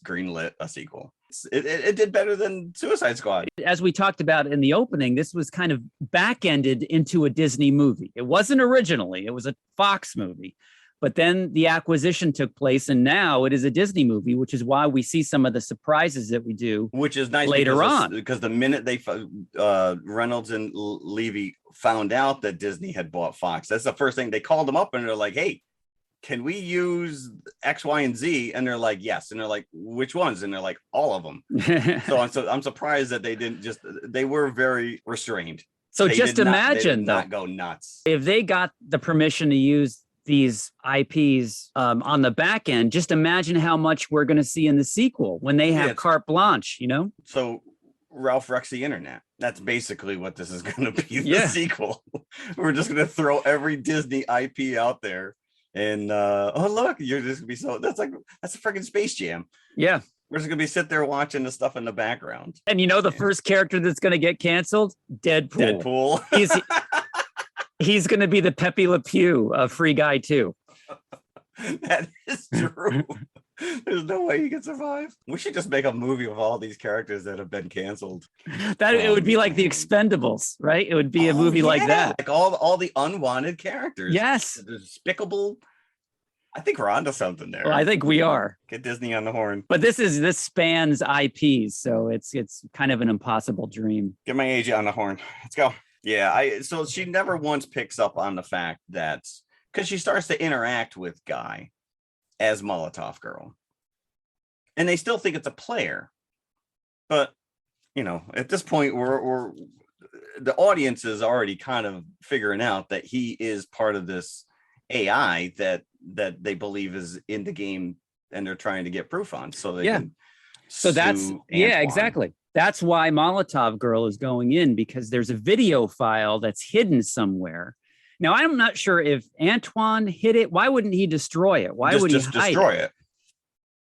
Speaker 4: greenlit a sequel. It did better than Suicide Squad. As
Speaker 5: we talked about in the opening, this was kind of back-ended into a Disney movie. It wasn't originally. It was a Fox movie. But then the acquisition took place, and now it is a Disney movie, which is why we see some of the surprises that we do.
Speaker 4: Which is nice
Speaker 5: later on.
Speaker 4: Because the minute they Reynolds and Levy found out that Disney had bought Fox, that's the first thing they called them up, and they're like, "Hey, can we use X, Y, and Z? And they're like, yes. And they're like, which ones? And they're like, all of them. So I'm surprised that they were very restrained.
Speaker 5: So
Speaker 4: they
Speaker 5: just imagine,
Speaker 4: not go nuts.
Speaker 5: If they got the permission to use these IPs on the back end, just imagine how much we're going to see in the sequel when they have carte blanche,
Speaker 4: So Ralph wrecks the internet. That's basically what this is going to be, the sequel. We're just going to throw every Disney IP out there. And oh, look, you're just going to be that's a freaking Space Jam. Yeah. We're just going to be sit there watching the stuff in the background.
Speaker 5: And the first character that's going to get canceled? Deadpool. He's going to be the Pepe Le Pew of Free Guy 2.
Speaker 4: That is true. There's no way he can survive. We should just make a movie of all these characters that have been canceled.
Speaker 5: It would be like The Expendables, right? It would be a movie like that.
Speaker 4: Like all the unwanted characters.
Speaker 5: Yes.
Speaker 4: The despicable. I think we're onto something there.
Speaker 5: Well, I think we are.
Speaker 4: Get Disney on the horn.
Speaker 5: But this spans IPs, so it's kind of an impossible dream.
Speaker 4: Get my agent on the horn. Let's go. Yeah, so she never once picks up on the fact that, because she starts to interact with Guy as Molotov Girl. And they still think it's a player. But, at this point, we're the audience is already kind of figuring out that he is part of this AI that they believe is in the game, and they're trying to get proof on. So they can
Speaker 5: so that's
Speaker 4: Antoine.
Speaker 5: Exactly. That's why Molotov Girl is going in, because there's a video file that's hidden somewhere. Now, I'm not sure if Antoine hid it. Why wouldn't he destroy it? Why would he hide
Speaker 4: destroy it?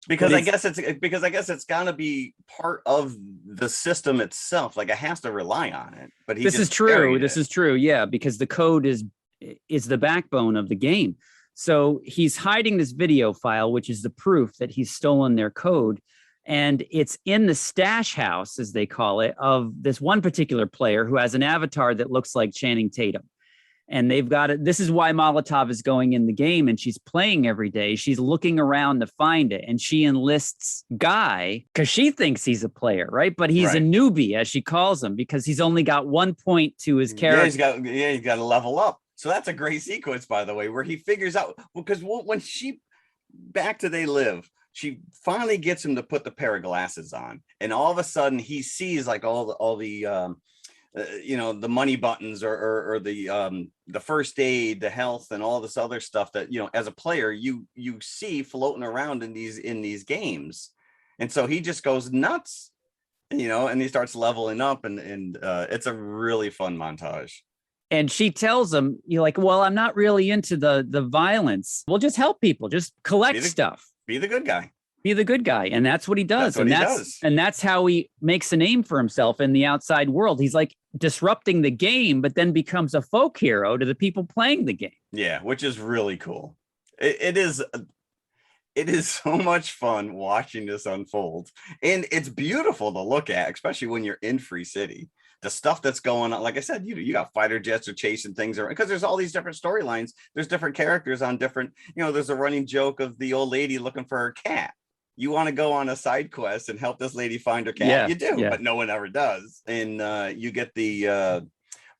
Speaker 4: Because I guess it's gonna be part of the system itself. Like, it has to rely on it. But
Speaker 5: this is true. This is true. Yeah, because the code is the backbone of the game. So he's hiding this video file, which is the proof that he's stolen their code. And it's in the stash house, as they call it, of this one particular player who has an avatar that looks like Channing Tatum. And they've got it. This is why Molotov is going in the game, and she's playing every day. She's looking around to find it, and she enlists Guy because she thinks he's a player, right? But he's a newbie, as she calls him, because he's only got 1 point to his character.
Speaker 4: He's got to level up. So that's a great sequence, by the way, where he figures out, because when she back to They Live, she finally gets him to put the pair of glasses on, and all of a sudden he sees like all the the money buttons or the first aid, the health, and all this other stuff that as a player you see floating around in these games. And so he just goes nuts, and he starts leveling up, and it's a really fun montage.
Speaker 5: And she tells him, well, I'm not really into the violence. We'll just help people, just collect stuff.
Speaker 4: Be the good guy.
Speaker 5: Be the good guy. And that's what he does. And that's how he makes a name for himself in the outside world. He's like disrupting the game, but then becomes a folk hero to the people playing the game.
Speaker 4: Yeah, which is really cool. It is so much fun watching this unfold. And it's beautiful to look at, especially when you're in Free City. The stuff that's going on, like I said, you got fighter jets are chasing things around, because there's all these different storylines. There's different characters on different, there's a running joke of the old lady looking for her cat. You want to go on a side quest and help this lady find her cat. Yeah, you do, but no one ever does. And you get the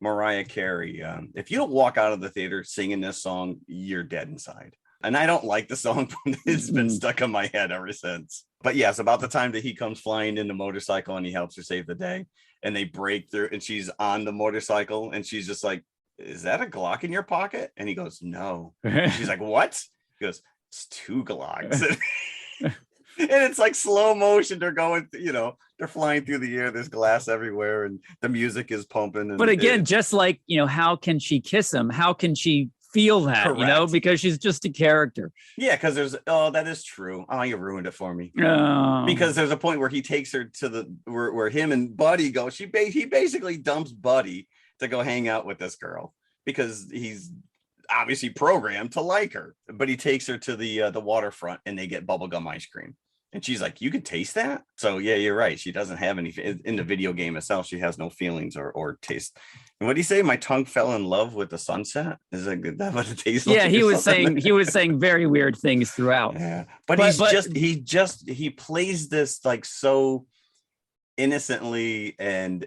Speaker 4: Mariah Carey. If you don't walk out of the theater singing this song, you're dead inside. And I don't like the song, but it's been stuck in my head ever since. But yes, about the time that he comes flying in the motorcycle and he helps her save the day, and they break through, and she's on the motorcycle, and she's just like, "Is that a Glock in your pocket?" And he goes, "No." She's like, "What?" He goes, "It's 2 Glocks." And it's like slow motion. They're going, they're flying through the air. There's glass everywhere, and the music is pumping.
Speaker 5: But again, just like, how can she kiss him? How can she feel that? Correct. Because she's just a character.
Speaker 4: Yeah, because that is true. Oh, you ruined it for me. Because there's a point where he takes her to where him and Buddy go. He basically dumps Buddy to go hang out with this girl, because he's obviously programmed to like her. But he takes her to the waterfront, and they get bubblegum ice cream. And she's like, "You can taste that?" So yeah, you're right. She doesn't have any in the video game itself. She has no feelings or taste. And what do you say? My tongue fell in love with the sunset. Is that good? That what it tastes like?
Speaker 5: Yeah, he was saying very weird things throughout.
Speaker 4: Yeah, but he plays this like so innocently and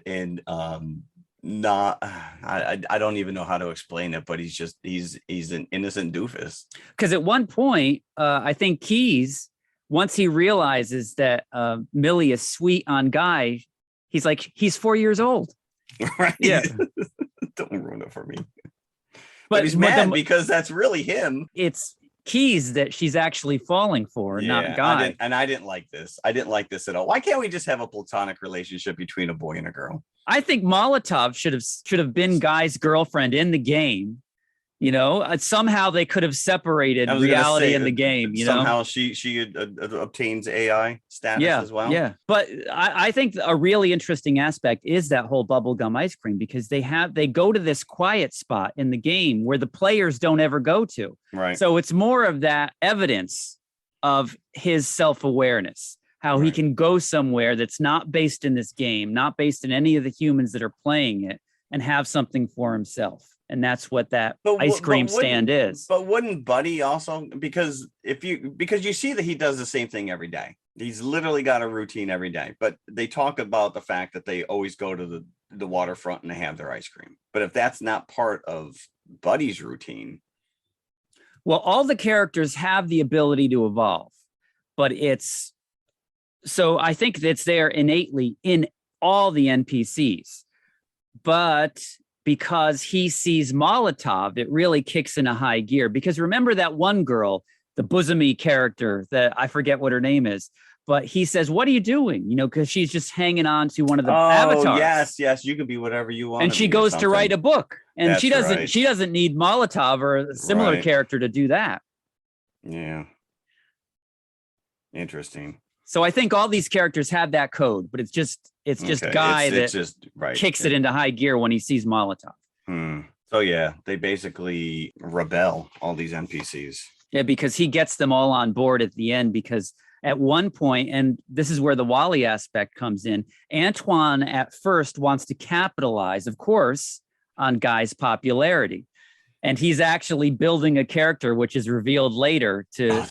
Speaker 4: not I don't even know how to explain it, but he's an innocent doofus.
Speaker 5: Because at one point, I think Keys, once he realizes that Millie is sweet on Guy, he's like, he's 4 years old.
Speaker 4: Right?
Speaker 5: Yeah.
Speaker 4: Don't ruin it for me. But he's mad because that's really him.
Speaker 5: It's Keys that she's actually falling for, not Guy.
Speaker 4: I didn't like this. I didn't like this at all. Why can't we just have a platonic relationship between a boy and a girl?
Speaker 5: I think Molotov should have been Guy's girlfriend in the game. You know, somehow they could have separated reality in the game. You
Speaker 4: somehow
Speaker 5: know,
Speaker 4: she obtains AI status as well.
Speaker 5: Yeah, but I think a really interesting aspect is that whole bubblegum ice cream, because they go to this quiet spot in the game where the players don't ever go to.
Speaker 4: Right.
Speaker 5: So it's more of that evidence of his self-awareness, how he can go somewhere that's not based in this game, not based in any of the humans that are playing it, and have something for himself. And that's what that ice cream stand is.
Speaker 4: But wouldn't Buddy also, because you see that he does the same thing every day. He's literally got a routine every day. But they talk about the fact that they always go to the waterfront and they have their ice cream. But if that's not part of Buddy's routine.
Speaker 5: Well, all the characters have the ability to evolve, but so I think it's there innately in all the NPCs. But because he sees Molotov, it really kicks into high gear. Because remember that one girl, the bosomy character that I forget what her name is, but he says, "What are you doing?" You know, because she's just hanging on to one of the avatars.
Speaker 4: Yes, you can be whatever you want.
Speaker 5: And she goes to write a book, and
Speaker 4: That's
Speaker 5: she doesn't.
Speaker 4: right.
Speaker 5: She doesn't need Molotov or a similar character to do that.
Speaker 4: Yeah. Interesting.
Speaker 5: So I think all these characters have that code, but it's just Guy that kicks it into high gear when he sees Molotov.
Speaker 4: So yeah, they basically rebel, all these NPCs.
Speaker 5: Yeah, because he gets them all on board at the end, because at one point, and this is where the Wally aspect comes in, Antoine at first wants to capitalize, of course, on Guy's popularity. And he's actually building a character, which is revealed later to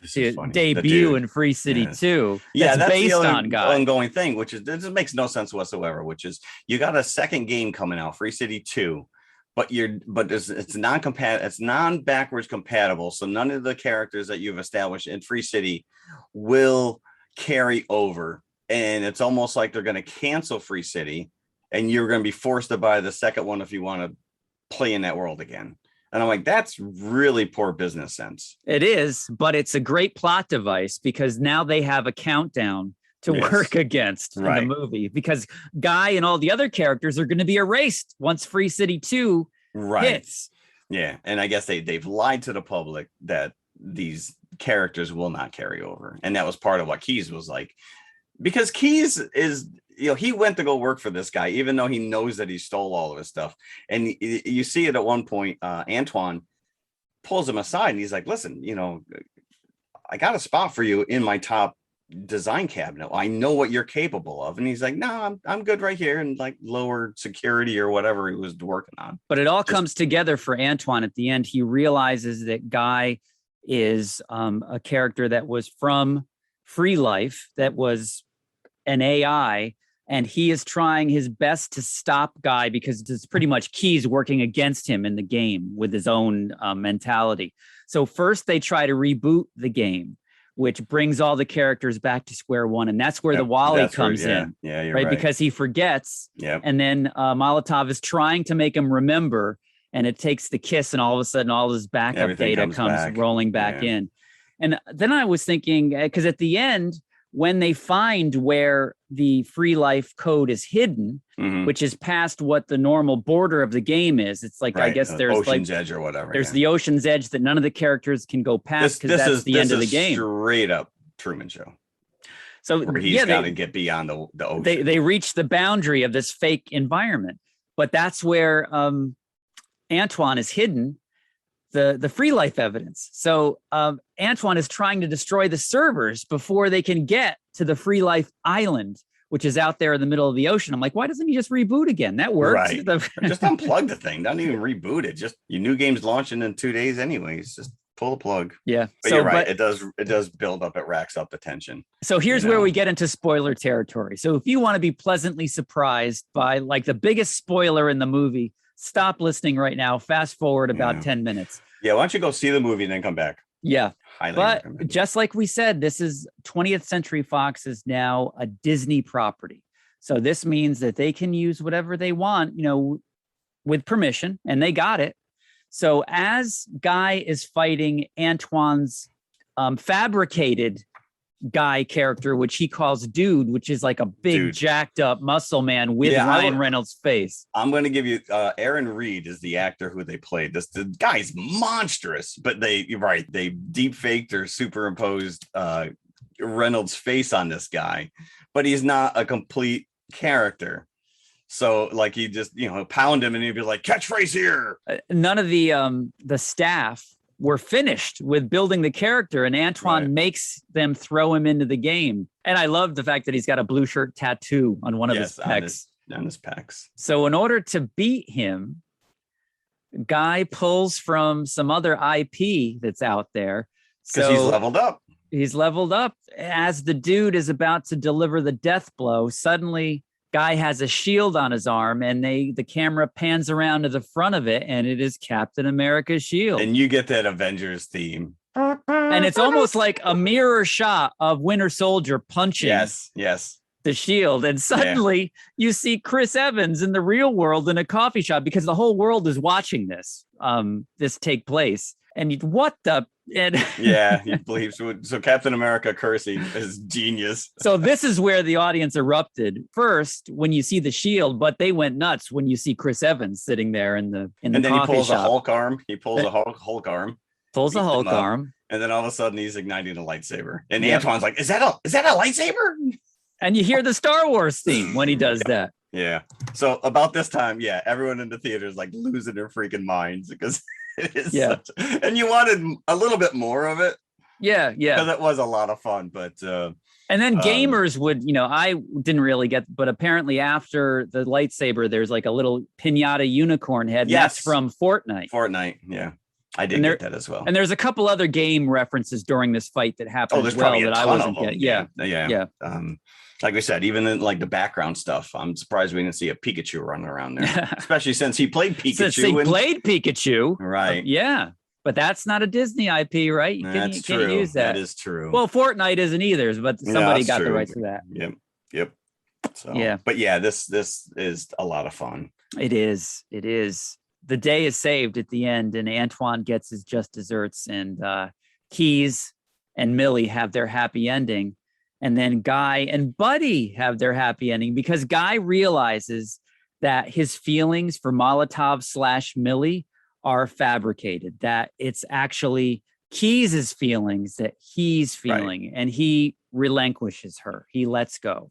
Speaker 5: debut in Free City 2.
Speaker 4: Yeah, that's
Speaker 5: based
Speaker 4: the
Speaker 5: on Guy.
Speaker 4: ongoing thing, which is, this makes no sense whatsoever, which is you got a second game coming out, Free City 2, but it's non-compatible, it's non-backwards compatible. So none of the characters that you've established in Free City will carry over. And it's almost like they're going to cancel Free City, and you're going to be forced to buy the second one if you want to play in that world again. And I'm like, that's really poor business sense.
Speaker 5: It is, but it's a great plot device, because now they have a countdown to work against in the movie, because Guy and all the other characters are going to be erased once Free City 2 hits.
Speaker 4: Yeah. And I guess they've lied to the public that these characters will not carry over. And that was part of what Keys was like, because Keys is, you know, he went to go work for this guy, even though he knows that he stole all of his stuff. And you see it at one point, Antoine pulls him aside and he's like, "Listen, you know, I got a spot for you in my top design cabinet. I know what you're capable of." And he's like, "No, I'm good right here," and like lower security or whatever he was working on.
Speaker 5: But it all comes together for Antoine at the end. He realizes that Guy is a character that was from Free Life, that was an AI, and he is trying his best to stop Guy, because it's pretty much Keys working against him in the game with his own mentality. So first they try to reboot the game, which brings all the characters back to square one. And that's where the Wally comes in.
Speaker 4: Yeah, you're right.
Speaker 5: Because he forgets.
Speaker 4: Yeah.
Speaker 5: And then Molotov is trying to make him remember, and it takes the kiss, and all of a sudden all this backup data comes rolling back in. And then I was thinking, because at the end, when they find where the Free Life code is hidden, which is past what the normal border of the game is, it's like, I guess there's
Speaker 4: Ocean's Edge or whatever.
Speaker 5: There's the Ocean's Edge that none of the characters can go past, because that's the end of the game.
Speaker 4: Straight up Truman Show.
Speaker 5: So
Speaker 4: he's got to get beyond the ocean.
Speaker 5: They reach the boundary of this fake environment, but that's where Antoine is hidden, the Free Life evidence. So Antoine is trying to destroy the servers before they can get to the Free Life island, which is out there in the middle of the ocean. I'm like, why doesn't he just reboot again? That works.
Speaker 4: Right. Just unplug the thing. Don't even reboot it. Just your new game's launching in 2 days anyways. Just pull the plug.
Speaker 5: Yeah.
Speaker 4: But you're right. It does build up. It racks up the tension.
Speaker 5: So here's where we get into spoiler territory. So if you want to be pleasantly surprised by like the biggest spoiler in the movie, stop listening right now. Fast forward about 10 minutes.
Speaker 4: Yeah. Why don't you go see the movie and then come back?
Speaker 5: Yeah.
Speaker 4: Highly
Speaker 5: but
Speaker 4: recommend.
Speaker 5: Just like we said, this is 20th Century Fox is now a Disney property. So this means that they can use whatever they want, with permission, and they got it. So as Guy is fighting Antoine's fabricated Guy character, which he calls Dude, which is like a big jacked up muscle man with Ryan Reynolds' face.
Speaker 4: I'm going to give you Aaron Reed is the actor who they played. The guy's monstrous, but they deep faked or superimposed Reynolds' face on this guy, but he's not a complete character. So like he just pound him and he'd be like, catchphrase here. None
Speaker 5: of the staff were finished with building the character, and Antoine makes them throw him into the game. And I love the fact that he's got a blue shirt tattoo on one of his pecs.
Speaker 4: On his pecs.
Speaker 5: So in order to beat him, Guy pulls from some other IP that's out there.
Speaker 4: Because he's leveled up.
Speaker 5: He's leveled up. As the Dude is about to deliver the death blow, suddenly Guy has a shield on his arm, and the camera pans around to the front of it, and it is Captain America's shield.
Speaker 4: And you get that Avengers theme.
Speaker 5: And it's almost like a mirror shot of Winter Soldier punching the shield. And suddenly you see Chris Evans in the real world in a coffee shop, because the whole world is watching this take place. And what the... And
Speaker 4: you believe so Captain America cursing is genius.
Speaker 5: So this is where the audience erupted first when you see the shield, but they went nuts when you see Chris Evans sitting there in the
Speaker 4: and then
Speaker 5: coffee
Speaker 4: he pulls
Speaker 5: shop.
Speaker 4: a Hulk arm. He pulls a Hulk arm.
Speaker 5: Pulls a Hulk arm,
Speaker 4: and then all of a sudden he's igniting a lightsaber. And Antoine's like, "Is that a lightsaber?"
Speaker 5: And you hear the Star Wars theme when he does that.
Speaker 4: Yeah. So about this time, everyone in the theater is like losing their freaking minds because. It is and you wanted a little bit more of it. Because it was a lot of fun. But
Speaker 5: and then gamers would, I didn't really get, but apparently after the lightsaber, there's like a little pinata unicorn head. That's from Fortnite.
Speaker 4: I did get that as well.
Speaker 5: And there's a couple other game references during this fight that happened as well that I wasn't getting. Yeah.
Speaker 4: Like we said, even in like the background stuff, I'm surprised we didn't see a Pikachu running around there, especially since he played Pikachu.
Speaker 5: Pikachu,
Speaker 4: right?
Speaker 5: But that's not a Disney IP, right? You can't use that.
Speaker 4: That is true.
Speaker 5: Well, Fortnite isn't either, but somebody got the rights for that.
Speaker 4: Yep. So but this is a lot of fun.
Speaker 5: It is. The day is saved at the end, and Antoine gets his just desserts, and Keys and Millie have their happy ending. And then Guy and Buddy have their happy ending, because Guy realizes that his feelings for Molotov/Millie are fabricated, that it's actually Keys' feelings that he's feeling, and he relinquishes her. He lets go.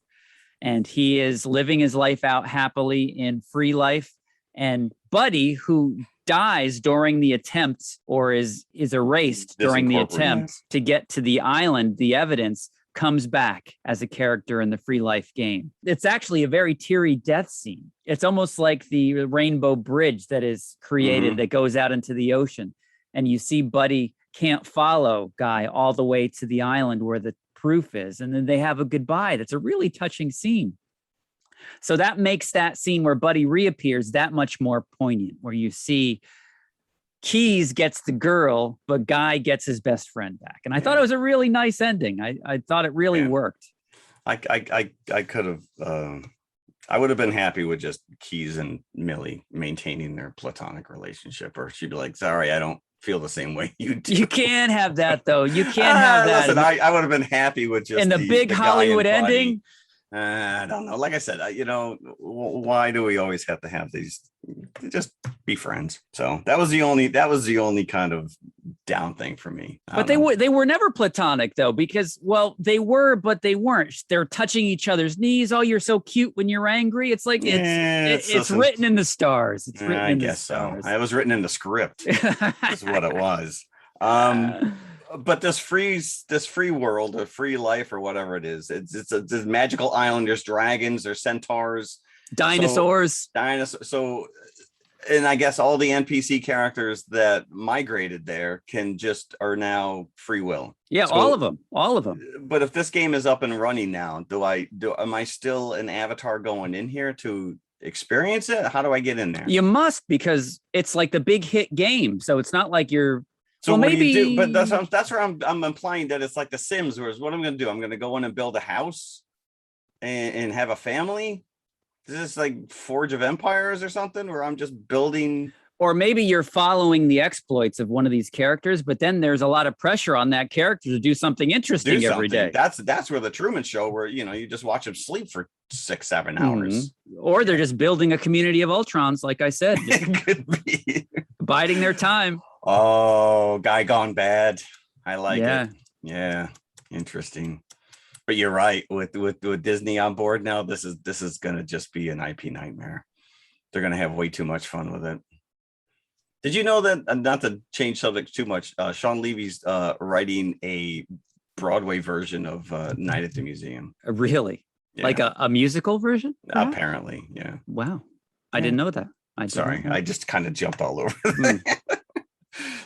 Speaker 5: And he is living his life out happily in free life. And Buddy, who dies during the attempt, or is erased during the attempt to get to the island, the evidence, comes back as a character in the free life game. It's actually a very teary death scene. It's almost like the rainbow bridge that is created that goes out into the ocean. And you see Buddy can't follow Guy all the way to the island where the proof is. And then they have a goodbye. That's a really touching scene. So that makes that scene where Buddy reappears that much more poignant, where you see Keys gets the girl, but Guy gets his best friend back. And I thought it was a really nice ending. I thought it really worked.
Speaker 4: I could have, I would have been happy with just Keys and Millie maintaining their platonic relationship, or she'd be like, sorry, I don't feel the same way you do.
Speaker 5: You can't have that though. You can't have that.
Speaker 4: Listen, I would have been happy with just
Speaker 5: in the big Hollywood ending.
Speaker 4: I don't know. Like I said, why do we always have to have these? Just be friends. So that was the only kind of down thing for me.
Speaker 5: But they were never platonic though, because they were, but they weren't. They're touching each other's knees. Oh, you're so cute when you're angry. It's like it's written in the stars. It's written in the stars.
Speaker 4: It was written in the script. Is what it was. But this free world, a free life, or whatever it is, it's a magical island. There's dragons, there's centaurs,
Speaker 5: dinosaurs.
Speaker 4: So And I guess all the NPC characters that migrated there are now free will.
Speaker 5: Yeah,
Speaker 4: So,
Speaker 5: all of them.
Speaker 4: But if this game is up and running now, am I still an avatar going in here to experience it? How do I get in there?
Speaker 5: You must, because it's like the big hit game. So it's not like you're.
Speaker 4: So
Speaker 5: well,
Speaker 4: what
Speaker 5: maybe
Speaker 4: do you do? But that's where I'm implying that it's like The Sims, whereas what I'm going to do, I'm going to go in and build a house and have a family. Is this like Forge of Empires or something where I'm just building?
Speaker 5: Or maybe you're following the exploits of one of these characters, but then there's a lot of pressure on that character to do something interesting every day.
Speaker 4: That's where the Truman Show, where you just watch them sleep for 6-7 hours.
Speaker 5: Or they're just building a community of Ultrons, like I said.
Speaker 4: It could be
Speaker 5: biding their time.
Speaker 4: Oh, guy gone bad. I like
Speaker 5: it.
Speaker 4: Yeah, interesting. But you're right. With Disney on board now, this is going to just be an IP nightmare. They're going to have way too much fun with it. Did you know that, not to change subject too much, Sean Levy's writing a Broadway version of Night at the Museum?
Speaker 5: Really?
Speaker 4: Yeah.
Speaker 5: Like a musical version?
Speaker 4: Apparently, yeah.
Speaker 5: Wow. I didn't know that.
Speaker 4: Sorry, I just kind of jumped all over that.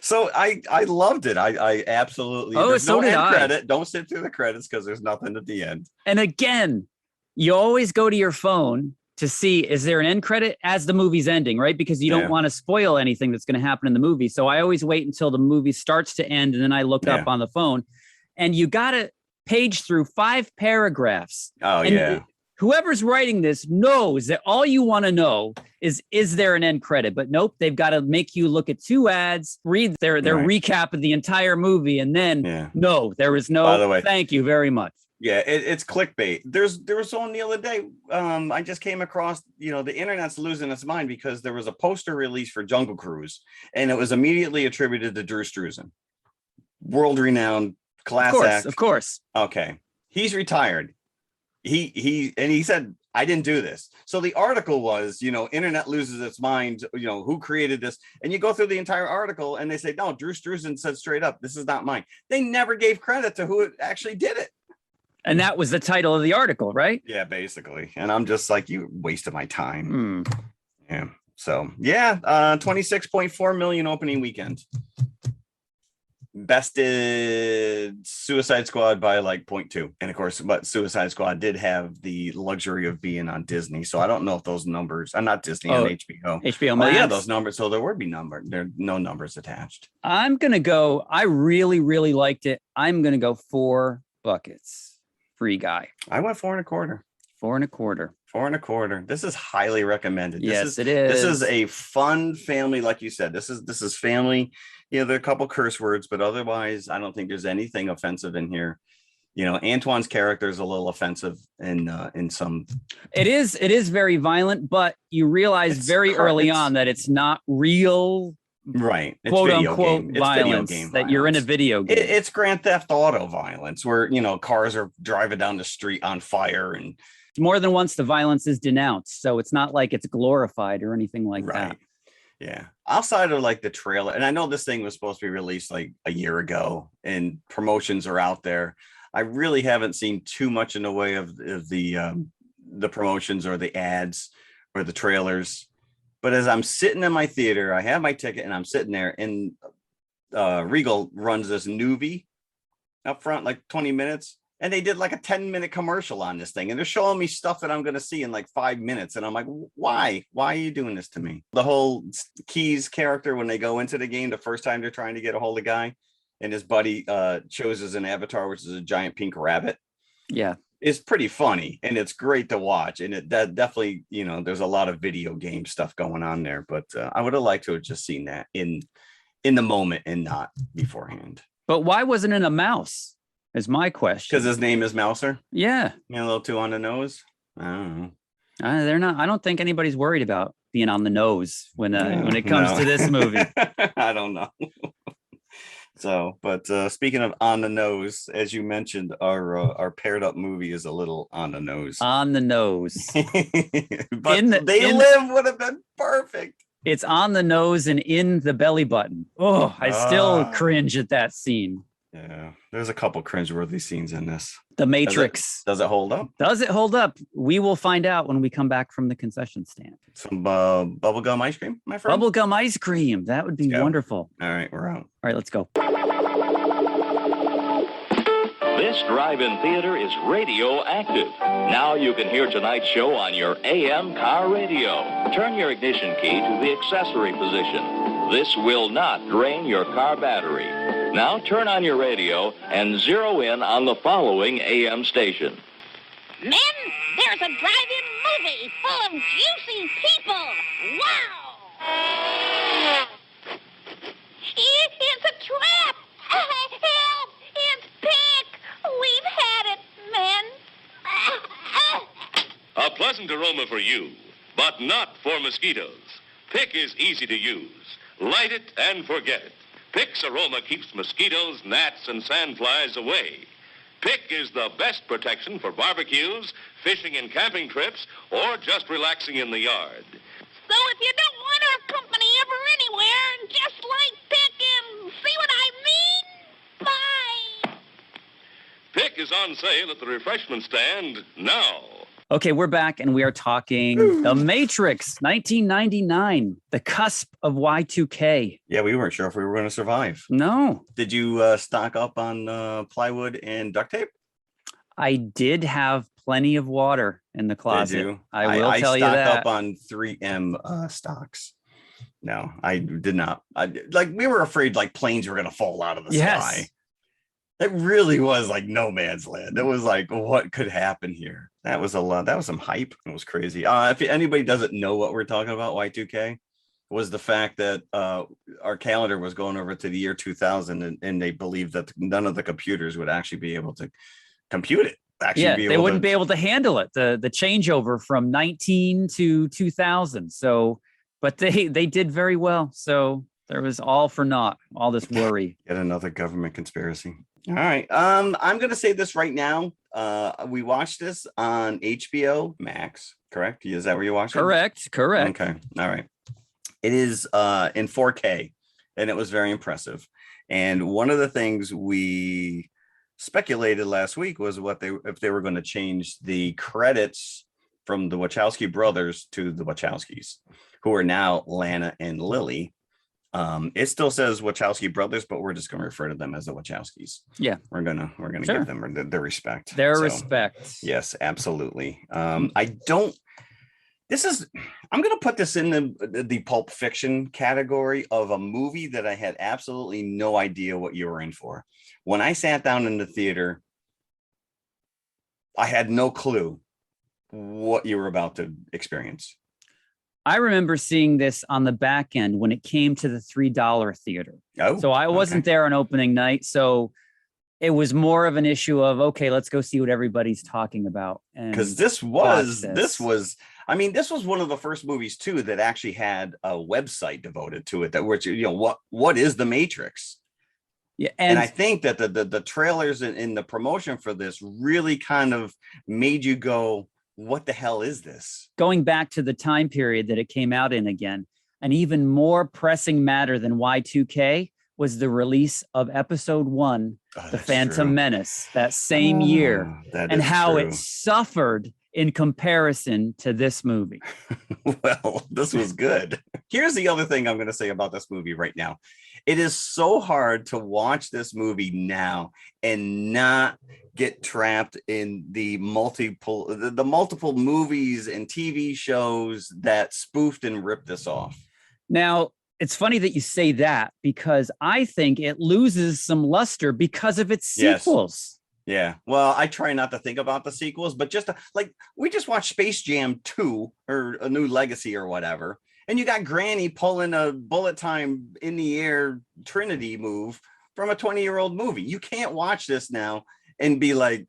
Speaker 4: So I loved it. I absolutely.
Speaker 5: Oh, so did I.
Speaker 4: Credit. Don't sit through the credits because there's nothing at the end.
Speaker 5: And again, you always go to your phone to see, is there an end credit as the movie's ending, right? Because you don't want to spoil anything that's going to happen in the movie. So I always wait until the movie starts to end, and then I look up on the phone. And you got to page through 5 paragraphs.
Speaker 4: Oh,
Speaker 5: and whoever's writing this knows that all you want to know is there an end credit? But nope, they've got to make you look at 2 ads, read their recap of the entire movie, and then no, there is no.
Speaker 4: By the way,
Speaker 5: thank you very much.
Speaker 4: Yeah, it's clickbait. There was one the other day. I just came across, the internet's losing its mind because there was a poster release for Jungle Cruise, and it was immediately attributed to Drew Struzan, world-renowned class act.
Speaker 5: Of course.
Speaker 4: Okay, he's retired. He said, I didn't do this. So the article was, internet loses its mind. Who created this? And you go through the entire article and they say, no, Drew Struzan said straight up, this is not mine. They never gave credit to who actually did it.
Speaker 5: And that was the title of the article, right?
Speaker 4: Yeah, basically. And I'm just like, you wasted my time. Yeah. So 26.4 million opening weekend. Bested Suicide Squad by like 0.2. And of course, but Suicide Squad did have the luxury of being on Disney. So I don't know if those numbers are not Disney on HBO.
Speaker 5: HBO Max.
Speaker 4: Oh, yeah, those numbers. So there would be there are no numbers attached.
Speaker 5: I'm going to go. I really, really liked it. I'm going to go 4 buckets. Free Guy.
Speaker 4: I went 4.25.
Speaker 5: 4.25.
Speaker 4: 4.25. This is highly recommended.
Speaker 5: Yes, it is.
Speaker 4: This is a fun family, like you said. This is family. There are a couple curse words, but otherwise, I don't think there's anything offensive in here. Antoine's character is a little offensive in some. It
Speaker 5: is very violent, but you realize very early on that it's not real.
Speaker 4: Right. It's
Speaker 5: quote unquote violence that you're in a video game.
Speaker 4: It's Grand Theft Auto violence where, cars are driving down the street on fire, and
Speaker 5: more than once the violence is denounced. So it's not like it's glorified or anything like that.
Speaker 4: Yeah. Outside of like the trailer, and I know this thing was supposed to be released like a year ago and promotions are out there. I really haven't seen too much in the way of the promotions or the ads or the trailers. But as I'm sitting in my theater, I have my ticket and I'm sitting there, and Regal runs this newbie up front, like 20 minutes. And they did like a 10-minute commercial on this thing. And they're showing me stuff that I'm going to see in like 5 minutes. And I'm like, why? Why are you doing this to me? The whole Keys character, when they go into the game, the first time they're trying to get a hold of guy, and his buddy chooses an avatar, which is a giant pink rabbit. Yeah. It's pretty funny and it's great to watch. And that definitely, there's a lot of video game stuff going on there. But I would have liked to have just seen that in the moment and not beforehand.
Speaker 5: But why wasn't it a mouse? Is my question.
Speaker 4: Because his name is Mouser?
Speaker 5: Yeah.
Speaker 4: A little too on the nose? I don't know.
Speaker 5: They're not. I don't think anybody's worried about being on the nose when it comes to this movie.
Speaker 4: I don't know. So, but speaking of on the nose, as you mentioned, our paired up movie is a little on the nose.
Speaker 5: On the nose.
Speaker 4: But They Live would have been perfect.
Speaker 5: It's on the nose and in the belly button. Oh, I still cringe at that scene.
Speaker 4: Yeah, there's a couple cringeworthy scenes in this.
Speaker 5: The Matrix.
Speaker 4: Does it hold up?
Speaker 5: Does it hold up? We will find out when we come back from the concession stand.
Speaker 4: Some bubblegum ice cream, my friend?
Speaker 5: Bubblegum ice cream. That would be wonderful.
Speaker 4: All right, we're out.
Speaker 5: All right, let's go.
Speaker 1: This drive-in theater is radioactive. Now you can hear tonight's show on your AM car radio. Turn your ignition key to the accessory position. This will not drain your car battery. Now turn on your radio and zero in on the following AM station.
Speaker 6: Men, there's a drive-in movie full of juicy people. Wow! It's a trap! Help! It's Pick! We've had it, men.
Speaker 7: A pleasant aroma for you, but not for mosquitoes. Pick is easy to use. Light it and forget it. Pick's aroma keeps mosquitoes, gnats, and sandflies away. Pick is the best protection for barbecues, fishing and camping trips, or just relaxing in the yard.
Speaker 6: So if you don't want our company ever anywhere, just light Pick and see what I mean? Bye!
Speaker 7: Pick is on sale at the refreshment stand now.
Speaker 5: Okay, we're back and we are talking The Matrix, 1999, the cusp of Y2K.
Speaker 4: Yeah, we weren't sure if we were going to survive.
Speaker 5: No.
Speaker 4: Did you stock up on plywood and duct tape?
Speaker 5: I did have plenty of water in the closet.
Speaker 4: Did you?
Speaker 5: I will tell you that.
Speaker 4: I stocked up on 3M stocks. No, I did not. We were afraid like planes were going to fall out of the sky. It really was like no man's land. It was like, what could happen here? That was a lot. That was some hype. It was crazy. If anybody doesn't know what we're talking about, Y2K was the fact that our calendar was going over to the year 2000, and they believed that none of the computers would actually be able to compute it.
Speaker 5: They wouldn't be able to handle it. The changeover from 19 to 2000. So, but they did very well. So there was all for naught, all this worry.
Speaker 4: Yet another government conspiracy. All right. I'm going to say this right now. We watched this on HBO Max, correct? Is that where you watched it?
Speaker 5: Correct.
Speaker 4: Okay. All right. It is in 4K, and it was very impressive. And one of the things we speculated last week was if they were going to change the credits from the Wachowski brothers to the Wachowskis, who are now Lana and Lily. It still says Wachowski brothers, but we're just going to refer to them as the Wachowskis.
Speaker 5: Yeah,
Speaker 4: we're gonna give them their respect.
Speaker 5: Respect.
Speaker 4: Yes, absolutely. I'm going to put this in the Pulp Fiction category of a movie that I had absolutely no idea what you were in for. When I sat down in the theater, I had no clue what you were about to experience.
Speaker 5: I remember seeing this on the back end when it came to the $3 theater.
Speaker 4: Oh,
Speaker 5: so I wasn't there on opening night. So it was more of an issue of, okay, let's go see what everybody's talking about.
Speaker 4: Because this was one of the first movies too that actually had a website devoted to it. That which what is the Matrix?
Speaker 5: Yeah,
Speaker 4: and I think that the trailers and the promotion for this really kind of made you go, what the hell is this? Going
Speaker 5: back to the time period that it came out in again, an even more pressing matter than Y2K was the release of episode 1, The Phantom Menace, that same year, and how it suffered in comparison to this movie.
Speaker 4: Well, this was good. Here's the other thing I'm going to say about this movie right now. It is so hard to watch this movie now and not get trapped in the multiple movies and TV shows that spoofed and ripped this off.
Speaker 5: Now, it's funny that you say that, because I think it loses some luster because of its sequels.
Speaker 4: Yeah. Well, I try not to think about the sequels, but we just watched Space Jam 2 or A New Legacy or whatever. And you got Granny pulling a bullet time in the air Trinity move from a 20-year-old movie. You can't watch this now and be like,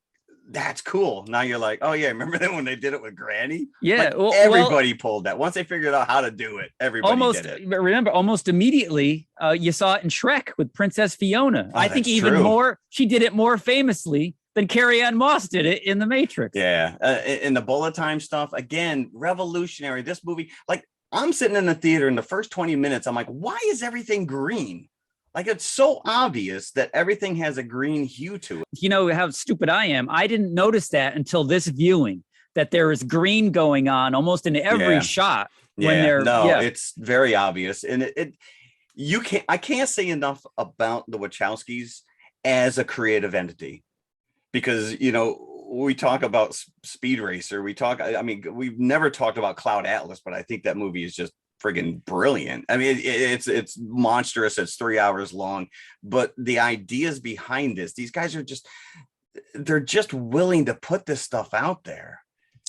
Speaker 4: that's cool. Now you're like, oh yeah, remember that when they did it with Granny?
Speaker 5: Yeah,
Speaker 4: everybody pulled that. Once they figured out how to do it, everybody did it.
Speaker 5: Remember, almost immediately, you saw it in Shrek with Princess Fiona.
Speaker 4: Oh,
Speaker 5: I think even more, she did it more famously than Carrie-Anne Moss did it in The Matrix.
Speaker 4: Yeah, in the bullet time stuff, again, revolutionary. This movie, I'm sitting in the theater in the first 20 minutes. I'm like, why is everything green? Like, it's so obvious that everything has a green hue to it.
Speaker 5: You know how stupid I am. I didn't notice that until this viewing, that there is green going on almost in every shot when they're
Speaker 4: it's very obvious. And I can't say enough about the Wachowskis as a creative entity, because, you know, we talk about Speed Racer. We've never talked about Cloud Atlas, but I think that movie is just friggin' brilliant. I mean, it's monstrous. It's 3 hours long, but the ideas behind this, these guys are they're just willing to put this stuff out there.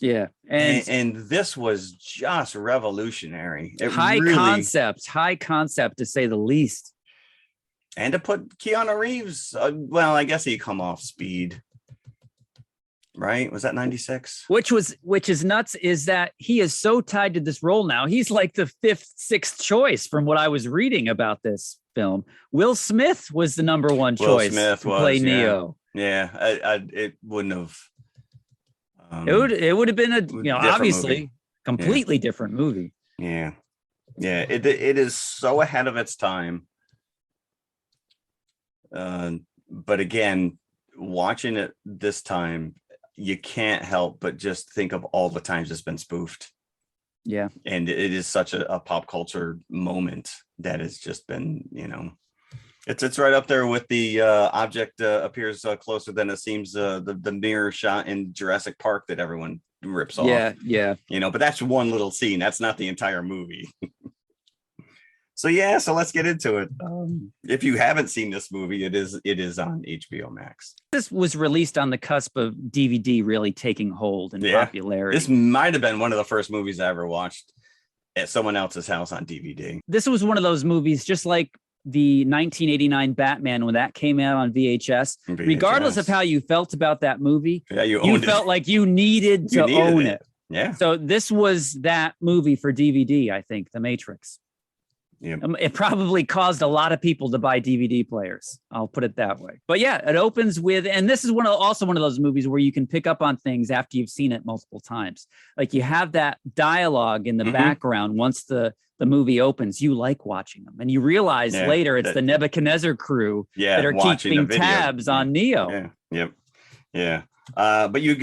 Speaker 5: Yeah.
Speaker 4: And this was just revolutionary.
Speaker 5: High concept to say the least.
Speaker 4: And to put Keanu Reeves, well, I guess he'd come off Speed. Right? Was that 96? Which
Speaker 5: is nuts, is that he is so tied to this role now. He's like the fifth, sixth choice from what I was reading about this film. Will Smith was the number one choice to play Neo.
Speaker 4: Yeah, it wouldn't have.
Speaker 5: It would have been obviously movie. Completely different movie.
Speaker 4: Yeah. It is so ahead of its time. But again, watching it this time, you can't help but just think of all the times it's been spoofed.
Speaker 5: Yeah.
Speaker 4: And it is such a pop culture moment that has just been, you know, it's right up there with the object appears closer than it seems, the mirror shot in Jurassic Park that everyone rips off.
Speaker 5: Yeah.
Speaker 4: You know, but that's one little scene. That's not the entire movie. So let's get into it. If you haven't seen this movie, it is on HBO Max.
Speaker 5: This was released on the cusp of DVD really taking hold and popularity.
Speaker 4: This might have been one of the first movies I ever watched at someone else's house on DVD.
Speaker 5: This was one of those movies, just like the 1989 Batman when that came out on VHS. Regardless of how you felt about that movie, you felt like you needed to own it.
Speaker 4: Yeah.
Speaker 5: So this was that movie for DVD, I think, The Matrix.
Speaker 4: Yeah.
Speaker 5: It probably caused a lot of people to buy DVD players. I'll put it that way. But yeah, it opens with, and this is also one of those movies where you can pick up on things after you've seen it multiple times. Like you have that dialogue in the background once the movie opens. You like watching them, and you realize later it's the Nebuchadnezzar crew that are keeping tabs on Neo.
Speaker 4: Yeah. But you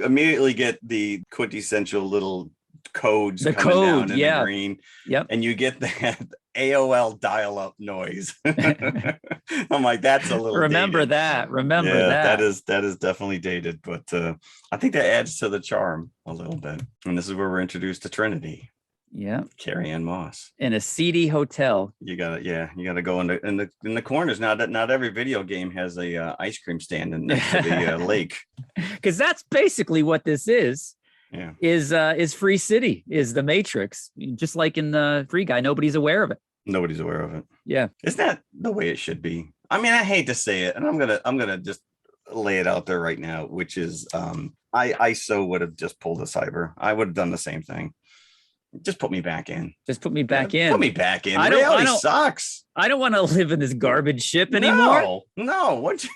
Speaker 4: immediately get the quintessential little codes coming down in the green.
Speaker 5: Yep.
Speaker 4: And you get that AOL dial-up noise. I'm like, that's a little
Speaker 5: remember
Speaker 4: dated.
Speaker 5: That.
Speaker 4: That is definitely dated, but I think that adds to the charm a little bit. And this is where we're introduced to Trinity.
Speaker 5: Yeah.
Speaker 4: Carrie Ann Moss.
Speaker 5: In a seedy hotel.
Speaker 4: You gotta go in the corners. Now that not every video game has a ice cream stand next to the lake.
Speaker 5: Because that's basically what this is.
Speaker 4: Yeah.
Speaker 5: Is Free City, is the Matrix, just like in the Free Guy. Nobody's aware of it.
Speaker 4: Nobody's aware of it.
Speaker 5: Yeah.
Speaker 4: Isn't that the way it should be? I mean, I hate to say it, and I'm gonna just lay it out there right now, which is I so would have just pulled a cyber. I would have done the same thing. Just put me back in.
Speaker 5: Put me back in.
Speaker 4: Put me back in. Reality sucks.
Speaker 5: I don't want to live in this garbage ship anymore.
Speaker 4: No. What?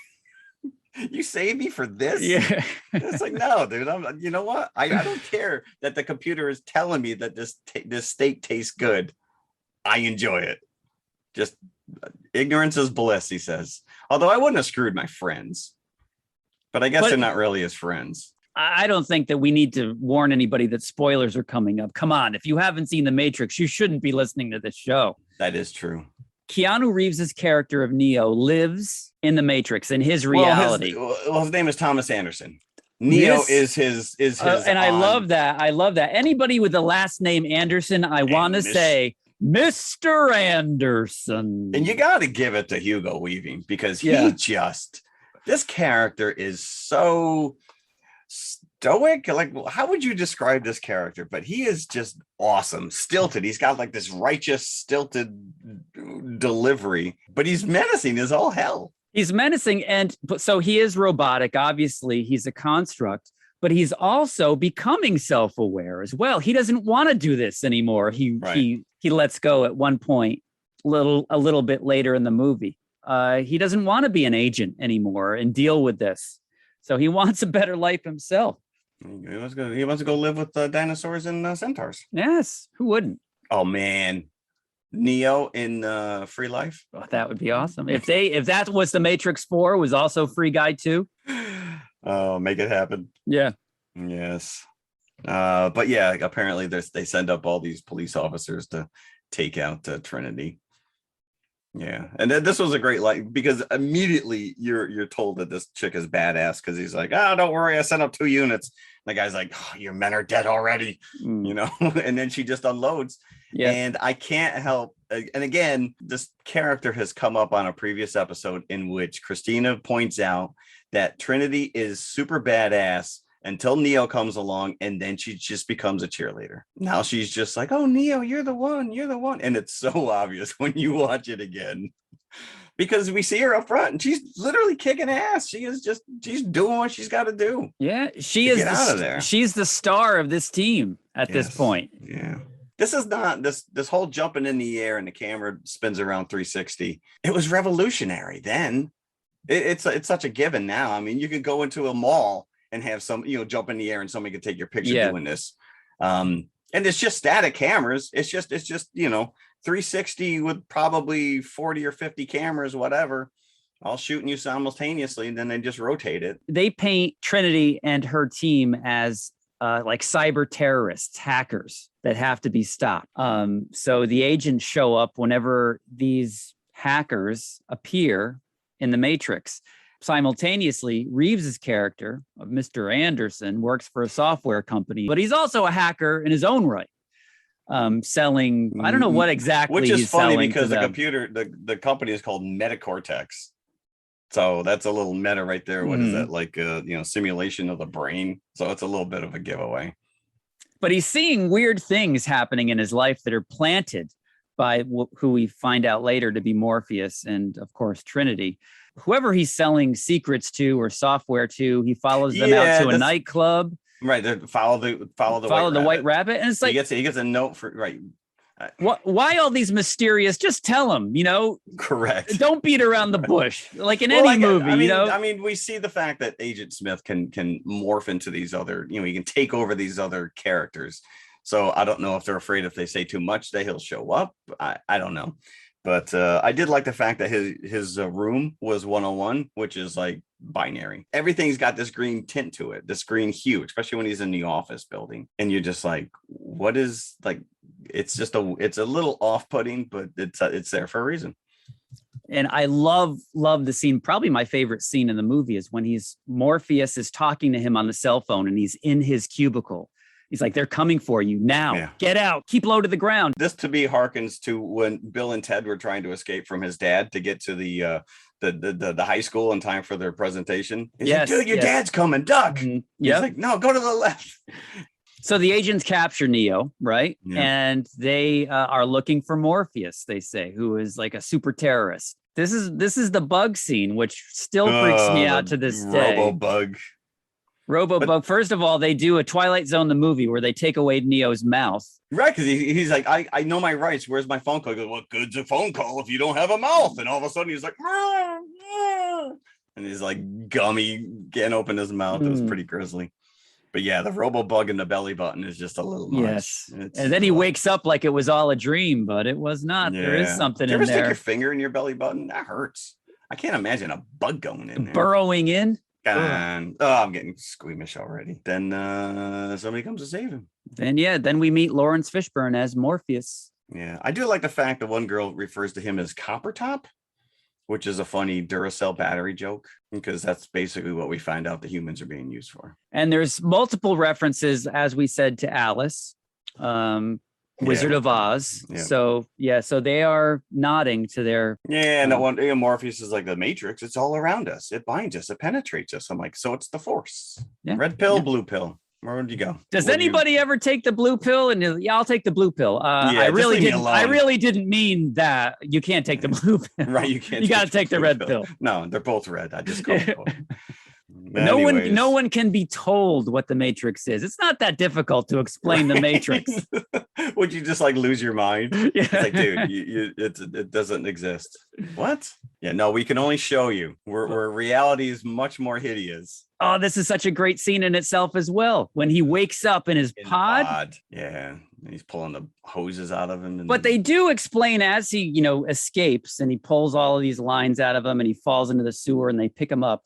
Speaker 4: You save me for this?
Speaker 5: Yeah.
Speaker 4: It's like, no, dude. You know what? I don't care that the computer is telling me that this steak tastes good. I enjoy it. Just ignorance is bliss, he says. Although I wouldn't have screwed my friends, but I guess they're not really his friends.
Speaker 5: I don't think that we need to warn anybody that spoilers are coming up. Come on. If you haven't seen The Matrix, you shouldn't be listening to this show.
Speaker 4: That is true.
Speaker 5: Keanu Reeves' character of Neo lives in the Matrix, in his reality.
Speaker 4: His name is Thomas Anderson. Neo is his.
Speaker 5: And I love that. Anybody with the last name Anderson, I want to say Mr. Anderson.
Speaker 4: And you got to give it to Hugo Weaving, because this character is so stoic. Like, how would you describe this character? But he is just awesome. Stilted. He's got like this righteous, stilted delivery, but he's menacing as all hell.
Speaker 5: He's menacing. And so he is robotic. Obviously, he's a construct, but he's also becoming self-aware as well. He doesn't want to do this anymore. He lets go at one point, a little bit later in the movie. He doesn't want to be an agent anymore and deal with this. So he wants a better life himself.
Speaker 4: He wants to go live with dinosaurs and centaurs.
Speaker 5: Yes, who wouldn't?
Speaker 4: Oh man, Neo in Free Life.
Speaker 5: Oh, that would be awesome. If that was the Matrix 4 was also Free Guy 2.
Speaker 4: Oh, make it happen.
Speaker 5: Yeah.
Speaker 4: Yes. But yeah, apparently they send up all these police officers to take out Trinity. Yeah, and then this was a great because immediately you're told that this chick is badass because he's like, oh, don't worry, I sent up 2 units. And the guy's like, oh, your men are dead already, you know. And then she just unloads. Yeah, and I can't help. And again, this character has come up on a previous episode in which Christina points out that Trinity is super badass until Neo comes along, and then she just becomes a cheerleader. Now she's just like, oh, Neo, you're the one. And it's so obvious when you watch it again, because we see her up front and she's literally kicking ass. She's doing what she's got to do.
Speaker 5: Yeah, she is out of there. She's the star of this team at this point.
Speaker 4: Yeah. This is not this whole jumping in the air and the camera spins around 360. It was revolutionary then. It's such a given now. I mean, you can go into a mall and have some, jump in the air and somebody can take your picture doing this. And it's just static cameras. It's just, 360 with probably 40 or 50 cameras, whatever, all shooting you simultaneously. And then they just rotate it.
Speaker 5: They paint Trinity and her team as like cyber terrorists, hackers that have to be stopped. So the agents show up whenever these hackers appear in the Matrix. Simultaneously, Reeves's character of Mr. Anderson works for a software company, but he's also a hacker in his own right, selling. I don't know what exactly.
Speaker 4: Which is
Speaker 5: he's
Speaker 4: funny
Speaker 5: selling
Speaker 4: because the company is called Metacortex, so that's a little meta right there. What is that, like? Simulation of the brain. So it's a little bit of a giveaway.
Speaker 5: But he's seeing weird things happening in his life that are planted by who we find out later to be Morpheus and, of course, Trinity. Whoever he's selling secrets to or software to, he follows them out to a nightclub.
Speaker 4: Right. Follow the
Speaker 5: white rabbit. And it's like
Speaker 4: he gets a note for right.
Speaker 5: Why all these mysterious? Just tell him,
Speaker 4: Correct.
Speaker 5: Don't beat around the bush like in any movie.
Speaker 4: I mean, we see the fact that Agent Smith can morph into these other, he can take over these other characters. So I don't know if they're afraid if they say too much that he'll show up. I don't know. But I did like the fact that his room was 101, which is like binary. Everything's got this green tint to it, this green hue, especially when he's in the office building. And you're just like, what is like? It's a little off-putting, but it's there for a reason.
Speaker 5: And I love the scene. Probably my favorite scene in the movie is when Morpheus is talking to him on the cell phone and he's in his cubicle. He's like, they're coming for you now. Yeah. Get out. Keep low to the ground.
Speaker 4: This to me harkens to when Bill and Ted were trying to escape from his dad to get to the high school in time for their presentation. He's like, dude, your dad's coming, duck. Mm-hmm. He's like, no, go to the left.
Speaker 5: So the agents capture Neo, right? Yeah. And they are looking for Morpheus, they say, who is like a super terrorist. This is the bug scene, which still freaks me out to this day. Robo-Bug. First of all, they do a Twilight Zone, the movie, where they take away Neo's mouth.
Speaker 4: Right, because he's like, I know my rights. Where's my phone call? He goes, what good's a phone call if you don't have a mouth? And all of a sudden he's like, and he's like gummy getting open his mouth. It was pretty grisly. But yeah, the Robo-Bug in the belly button is just a little much.
Speaker 5: Yes. And then he wakes up like it was all a dream, but it was not. Yeah. There is something in there.
Speaker 4: Did you ever stick your finger in your belly button? That hurts. I can't imagine a bug going in there.
Speaker 5: Burrowing in?
Speaker 4: I'm getting squeamish already. Then somebody comes to save him.
Speaker 5: Then we meet Lawrence Fishburne as Morpheus.
Speaker 4: Yeah, I do like the fact that one girl refers to him as Copper Top, which is a funny Duracell battery joke, because that's basically what we find out the humans are being used for.
Speaker 5: And there's multiple references, as we said, to Alice, Wizard of Oz. Yeah. So they are nodding to their.
Speaker 4: Yeah, and Morpheus is like the Matrix. It's all around us. It binds us. It penetrates us. I'm like, so it's the Force. Yeah. Red pill, blue pill. Where would you go?
Speaker 5: Does anybody ever take the blue pill? And I'll take the blue pill. I really didn't mean that. You can't take the blue pill.
Speaker 4: Right, you can't.
Speaker 5: You got to take the red pill.
Speaker 4: No, they're both red. I just call them both.
Speaker 5: No one can be told what the Matrix is. It's not that difficult to explain the Matrix.
Speaker 4: Would you just like lose your mind?
Speaker 5: Yeah.
Speaker 4: It's like, dude, it doesn't exist. What? Yeah, no, we can only show you where reality is much more hideous.
Speaker 5: Oh, this is such a great scene in itself as well. When he wakes up in his pod.
Speaker 4: Yeah, he's pulling the hoses out of him.
Speaker 5: But they do explain as he, escapes and he pulls all of these lines out of him and he falls into the sewer and they pick him up,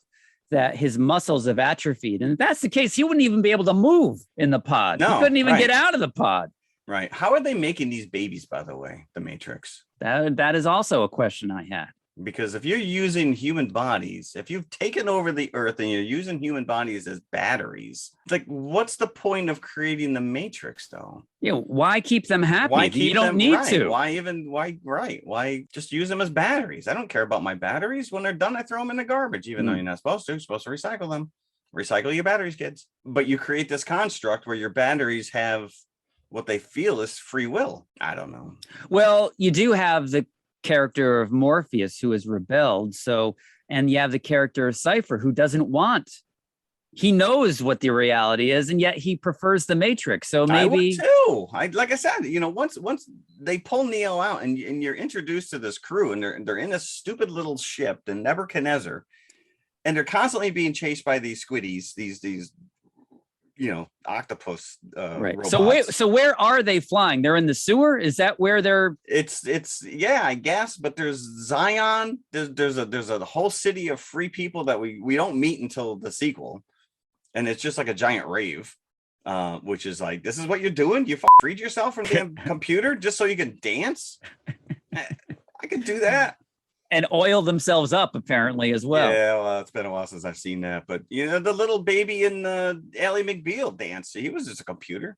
Speaker 5: that his muscles have atrophied. And if that's the case, he wouldn't even be able to move in the pod.
Speaker 4: No,
Speaker 5: he couldn't even get out of the pod.
Speaker 4: Right. How are they making these babies, by the way, the Matrix?
Speaker 5: That is also a question I had.
Speaker 4: Because if you're using human bodies, if you've taken over the earth and you're using human bodies as batteries, it's like, what's the point of creating the Matrix, though?
Speaker 5: Why keep them happy?
Speaker 4: Why keep
Speaker 5: you don't need to.
Speaker 4: Why just use them as batteries? I don't care about my batteries. When they're done, I throw them in the garbage, even though you're not supposed to. You're supposed to recycle them. Recycle your batteries, kids. But you create this construct where your batteries have what they feel is free will. I don't know.
Speaker 5: Well, you do have the character of Morpheus who has rebelled. And you have the character of Cypher who doesn't want. He knows what the reality is, and yet he prefers the Matrix. So maybe
Speaker 4: I would too. Like I said, once they pull Neo out and you're introduced to this crew, and they're in this stupid little ship, the Nebuchadnezzar, and they're constantly being chased by these squiddies, these octopus
Speaker 5: right.
Speaker 4: robots.
Speaker 5: So where are they flying? They're in the sewer? Is that where they're
Speaker 4: it's yeah, I guess, but there's Zion, there's a whole city of free people that we don't meet until the sequel, and it's just like a giant rave, which is like, this is what you're doing? You freed yourself from the computer just so you can dance? I could do that.
Speaker 5: And oil themselves up, apparently, as well.
Speaker 4: Yeah, well, it's been a while since I've seen that. But, the little baby in Ally McBeal danced. He was just a computer.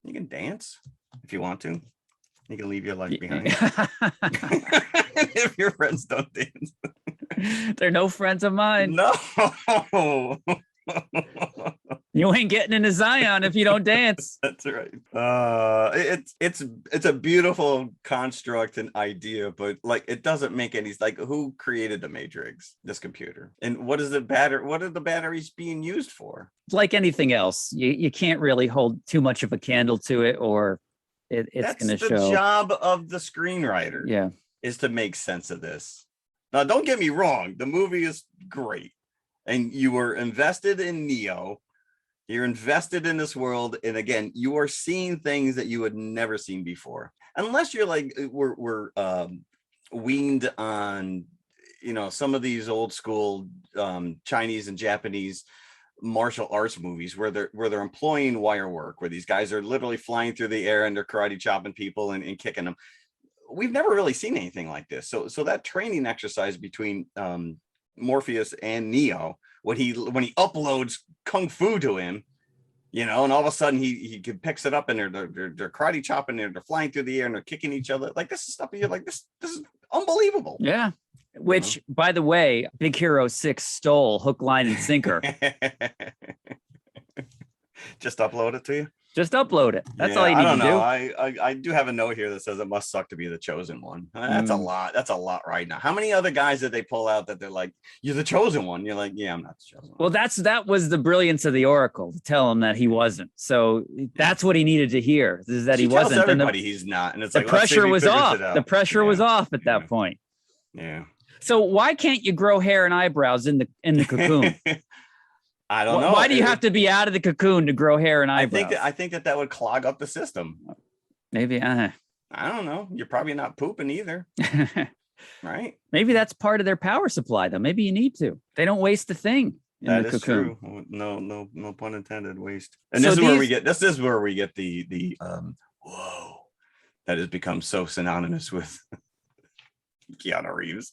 Speaker 4: You can dance if you want to. You can leave your life behind. If your friends don't dance.
Speaker 5: They're no friends of mine.
Speaker 4: No.
Speaker 5: You ain't getting into Zion if you don't dance.
Speaker 4: That's right. It's a beautiful construct and idea, but like, it doesn't make any, like, who created the Matrix? This computer. And what are the batteries being used for?
Speaker 5: Like anything else, you can't really hold too much of a candle to it, or it's going to show.
Speaker 4: That's the job of the screenwriter.
Speaker 5: Yeah,
Speaker 4: is to make sense of this. Now, don't get me wrong. The movie is great. And you were invested in Neo. You're invested in this world. And again, you are seeing things that you had never seen before. Unless you're like, we're weaned on, some of these old school Chinese and Japanese martial arts movies where they're employing wire work, where these guys are literally flying through the air and they're karate chopping people and kicking them. We've never really seen anything like this. So that training exercise between Morpheus and Neo, when he uploads kung fu to him, and all of a sudden he picks it up and they're karate chopping, they're flying through the air and they're kicking each other. Like, this is stuff you're like, this is unbelievable.
Speaker 5: Yeah. Which, by the way, Big Hero 6 stole hook, line, and sinker.
Speaker 4: Just upload it to you.
Speaker 5: Just upload it. That's all you need to do.
Speaker 4: I do have a note here that says it must suck to be the chosen one. That's a lot. That's a lot right now. How many other guys did they pull out that they're like, you're the chosen one? You're like, yeah, I'm not the chosen one.
Speaker 5: Well, that was the brilliance of the Oracle, to tell him that he wasn't. So that's what he needed to hear, is that he wasn't.
Speaker 4: Tells everybody he's not. And it's
Speaker 5: the
Speaker 4: like,
Speaker 5: pressure was off. The pressure was off at that point.
Speaker 4: Yeah.
Speaker 5: So why can't you grow hair and eyebrows in the cocoon?
Speaker 4: I don't know.
Speaker 5: Why do you have to be out of the cocoon to grow hair and eyebrows?
Speaker 4: I think that would clog up the system.
Speaker 5: Maybe.
Speaker 4: I don't know. You're probably not pooping either. Right?
Speaker 5: Maybe that's part of their power supply, though. Maybe you need to. They don't waste a thing in the cocoon.
Speaker 4: True. No pun intended. Waste. And so this is where we get the whoa that has become so synonymous with Keanu Reeves.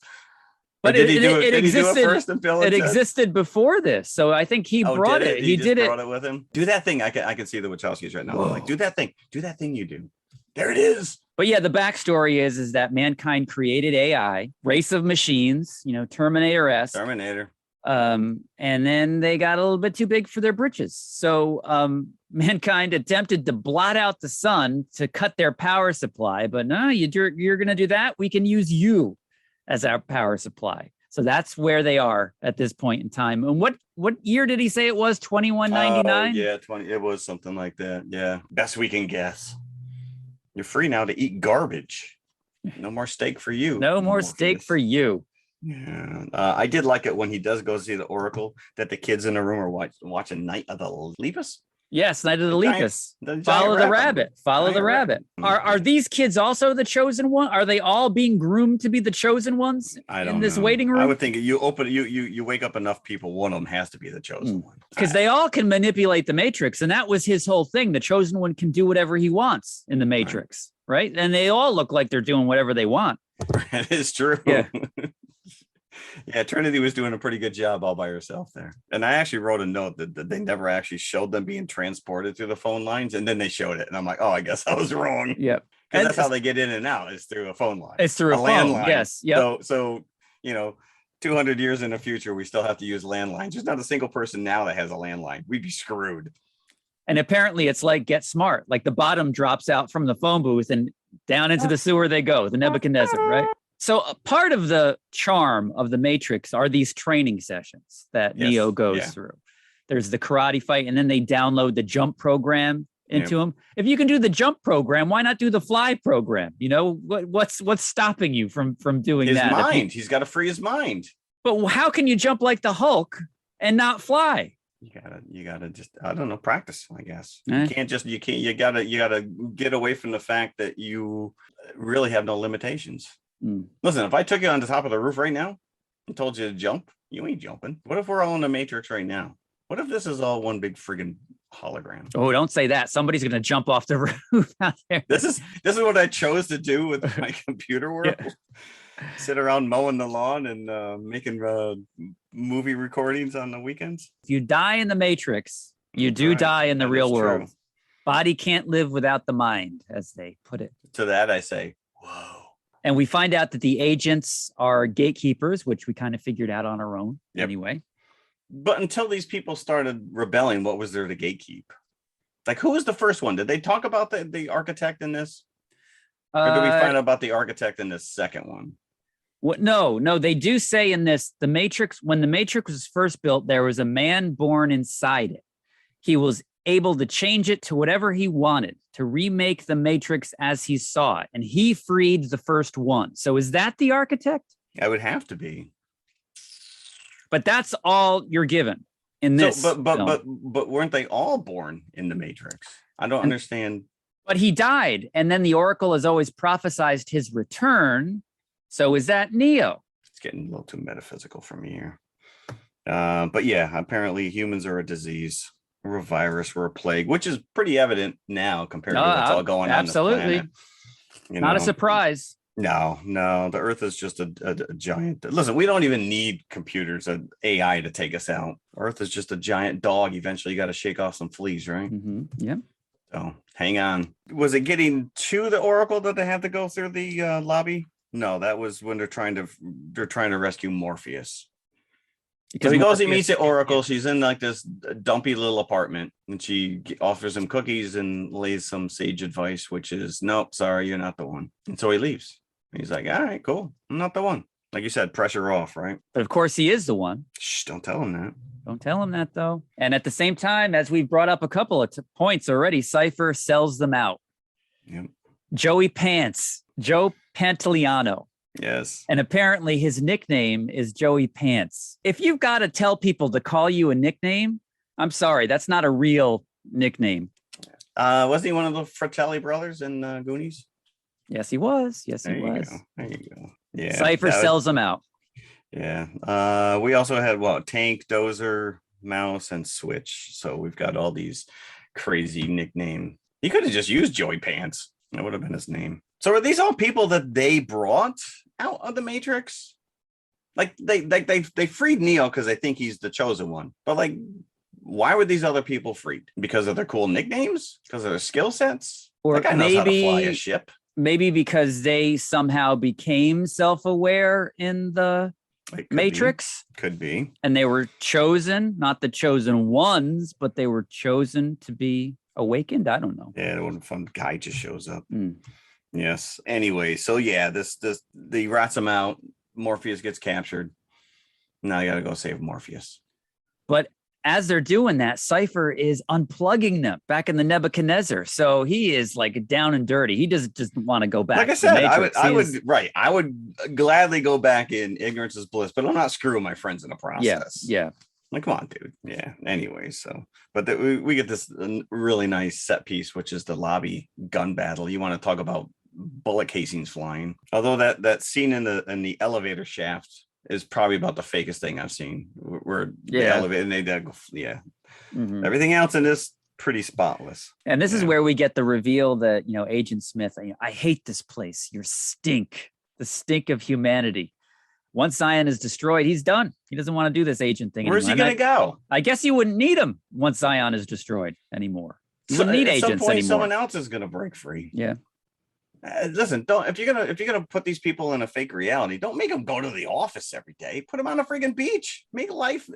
Speaker 5: But
Speaker 4: did he do it first and Bill?
Speaker 5: It existed before this, so I think he brought it. He did it.
Speaker 4: Brought it with him. Do that thing. I can see the Wachowskis right now. They're like, do that thing. Do that thing you do. There it is.
Speaker 5: But yeah, the backstory is that mankind created AI, race of machines, Terminator-esque.
Speaker 4: Terminator.
Speaker 5: And then they got a little bit too big for their britches. So mankind attempted to blot out the sun to cut their power supply. But no, you're going to do that. We can use you as our power supply. So that's where they are at this point in time. And what year did he say it was? 2199?
Speaker 4: Yeah, 20. It was something like that. Yeah. Best we can guess. You're free now to eat garbage. No more steak for you.
Speaker 5: No more steak for you.
Speaker 4: Yeah. I did like it when he does go see the Oracle, that the kids in the room are watching Night of the Lepus.
Speaker 5: Yes, Night of the Lepus.
Speaker 4: Giant
Speaker 5: Follow the rabbit. Follow the rabbit. Are these kids also the chosen one? Are they all being groomed to be the chosen ones in this waiting room?
Speaker 4: I would think you wake up enough people, one of them has to be the chosen one.
Speaker 5: Because they all can manipulate the Matrix, and that was his whole thing. The chosen one can do whatever he wants in the Matrix, right? And they all look like they're doing whatever they want.
Speaker 4: That is true.
Speaker 5: Yeah.
Speaker 4: Yeah, Trinity was doing a pretty good job all by herself there. And I actually wrote a note that they never actually showed them being transported through the phone lines, and then they showed it. And I'm like, oh, I guess I was wrong.
Speaker 5: Yep.
Speaker 4: Because that's how they get in and out, is through a phone line.
Speaker 5: It's through a phone,
Speaker 4: landline.
Speaker 5: Yes. Yep.
Speaker 4: So 200 years in the future, we still have to use landlines. There's not a single person now that has a landline. We'd be screwed.
Speaker 5: And apparently it's like Get Smart. Like the bottom drops out from the phone booth and down into the sewer they go, the Nebuchadnezzar, right? So a part of the charm of the Matrix are these training sessions that Neo goes through. There's the karate fight, and then they download the jump program into him. If you can do the jump program, why not do the fly program? What's stopping you from doing
Speaker 4: his
Speaker 5: that?
Speaker 4: Mind. He's got to free his mind.
Speaker 5: But how can you jump like the Hulk and not fly?
Speaker 4: You gotta just, I don't know, practice, I guess. You gotta get away from the fact that you really have no limitations. Listen, if I took you on the top of the roof right now and told you to jump, you ain't jumping. What if we're all in the Matrix right now? What if this is all one big friggin' hologram?
Speaker 5: Oh, don't say that. Somebody's gonna jump off the roof out there.
Speaker 4: This is what I chose to do with my computer world. Yeah. Sit around mowing the lawn and making movie recordings on the weekends.
Speaker 5: If you die in the Matrix, you do die in the real world. True. Body can't live without the mind, as they put it.
Speaker 4: To that I say, whoa.
Speaker 5: And we find out that the agents are gatekeepers, which we kind of figured out on our own anyway.
Speaker 4: But until these people started rebelling, what was there to gatekeep? Like, who was the first one? Did they talk about the architect in this? Or did we find out about the architect in this second one?
Speaker 5: No, they do say in this, when the Matrix was first built, there was a man born inside it. He was able to change it to whatever he wanted, to remake the Matrix as he saw it. And he freed the first one. So is that the architect?
Speaker 4: I would have to be.
Speaker 5: But that's all you're given in this.
Speaker 4: But weren't they all born in the Matrix? I don't understand.
Speaker 5: But he died. And then the Oracle has always prophesized his return. So is that Neo?
Speaker 4: It's getting a little too metaphysical for me here. But yeah, apparently humans are a disease. We're a virus, we're a plague, which is pretty evident now compared to what's all going on.
Speaker 5: Absolutely. Not a surprise.
Speaker 4: No, the Earth is just a giant. Listen, we don't even need computers and AI to take us out. Earth is just a giant dog. Eventually, you got to shake off some fleas, right?
Speaker 5: Mm-hmm. Yeah.
Speaker 4: So hang on. Was it getting to the Oracle that they had to go through the lobby? No, that was when they're trying to rescue Morpheus. Because he goes, he meets the Oracle. She's in like this dumpy little apartment, and she offers him cookies and lays some sage advice, which is, nope, sorry, you're not the one. And so he leaves. He's like, all right, cool. I'm not the one. Like you said, pressure off, right?
Speaker 5: But of course he is the one.
Speaker 4: Shh, don't tell him that.
Speaker 5: Don't tell him that, though. And at the same time, as we've brought up a couple of points already, Cypher sells them out.
Speaker 4: Yep.
Speaker 5: Joe Pantoliano.
Speaker 4: Yes.
Speaker 5: And apparently his nickname is Joey Pants. If you've got to tell people to call you a nickname, I'm sorry, that's not a real nickname.
Speaker 4: Wasn't he one of the Fratelli brothers in Goonies?
Speaker 5: Yes, he was. Yes, he was.
Speaker 4: There you go. Yeah.
Speaker 5: Cypher sells them out.
Speaker 4: Yeah. We also had Tank, Dozer, Mouse, and Switch. So we've got all these crazy nicknames. He could have just used Joey Pants. That would have been his name. So are these all people that they brought out of the Matrix? Like they freed Neo because they think he's the chosen one. But like, why were these other people freed? Because of their cool nicknames? Because of their skill sets?
Speaker 5: Or
Speaker 4: that guy knows how to fly a ship.
Speaker 5: Maybe because they somehow became self-aware in the Matrix.
Speaker 4: Could be.
Speaker 5: And they were chosen, not the chosen ones, but they were chosen to be awakened. I don't know.
Speaker 4: Yeah, when some guy just shows up. Yes. Anyway, so yeah, they rats him out. Morpheus gets captured. Now you got to go save Morpheus.
Speaker 5: But as they're doing that, Cypher is unplugging them back in the Nebuchadnezzar. So he is like down and dirty. He doesn't want to go back.
Speaker 4: Like I said, I would gladly go back in ignorance is bliss, but I'm not screwing my friends in the process.
Speaker 5: Yeah.
Speaker 4: Like, come on, dude. Yeah. Anyway, so, but we get this really nice set piece, which is the lobby gun battle. You want to talk about bullet casings flying? Although that scene in the elevator shaft is probably about the fakest thing I've seen. Where the elevator and they go,
Speaker 5: Mm-hmm.
Speaker 4: Everything else in this pretty spotless.
Speaker 5: And this is where we get the reveal that Agent Smith. I hate this place. Your stink, the stink of humanity. Once Zion is destroyed, he's done. He doesn't want to do this agent thing.
Speaker 4: Where's
Speaker 5: anymore.
Speaker 4: He going to go?
Speaker 5: I guess you wouldn't need him once Zion is destroyed anymore. You wouldn't need agents
Speaker 4: some point,
Speaker 5: anymore.
Speaker 4: Someone else is going to break free.
Speaker 5: Yeah.
Speaker 4: Listen, if you're gonna put these people in a fake reality, don't make them go to the office every day. Put them on a friggin' beach. Make life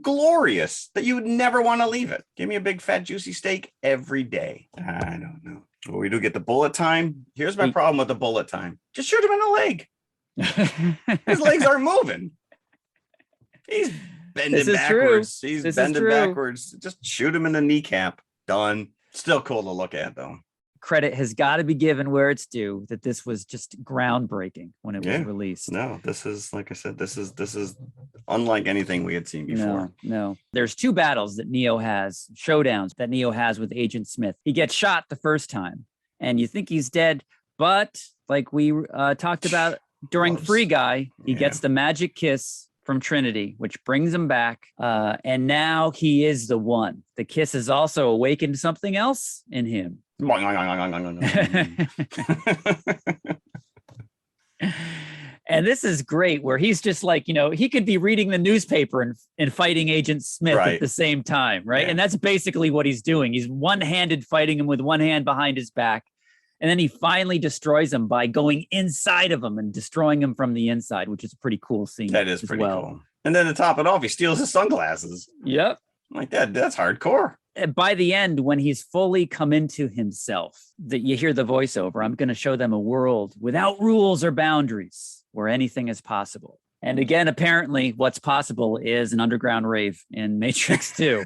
Speaker 4: glorious that you would never want to leave it. Give me a big fat juicy steak every day. I don't know. Well, we do get the bullet time. Here's my problem with the bullet time. Just shoot him in the leg. His legs aren't moving. He's bending backwards. He's bending backwards. Just shoot him in the kneecap. Done. Still cool to look at though.
Speaker 5: Credit has got to be given where it's due that this was just groundbreaking when it was released.
Speaker 4: No, this is, like I said, this is unlike anything we had seen before.
Speaker 5: No. There's two battles that showdowns that Neo has with Agent Smith. He gets shot the first time and you think he's dead, but like we talked about during Free Guy, he gets the magic kiss from Trinity, which brings him back. And now he is the one. The kiss has also awakened something else in him. And this is great where he's just like, he could be reading the newspaper and fighting Agent Smith at the same time, right? Yeah. And that's basically what he's doing. He's one-handed fighting him with one hand behind his back. And then he finally destroys him by going inside of him and destroying him from the inside, which is a pretty cool scene.
Speaker 4: That is pretty cool. And then to top it off, he steals his sunglasses.
Speaker 5: Yep.
Speaker 4: Like that's hardcore.
Speaker 5: By the end, when he's fully come into himself, that you hear the voiceover, I'm going to show them a world without rules or boundaries where anything is possible. And again, apparently what's possible is an underground rave in Matrix 2.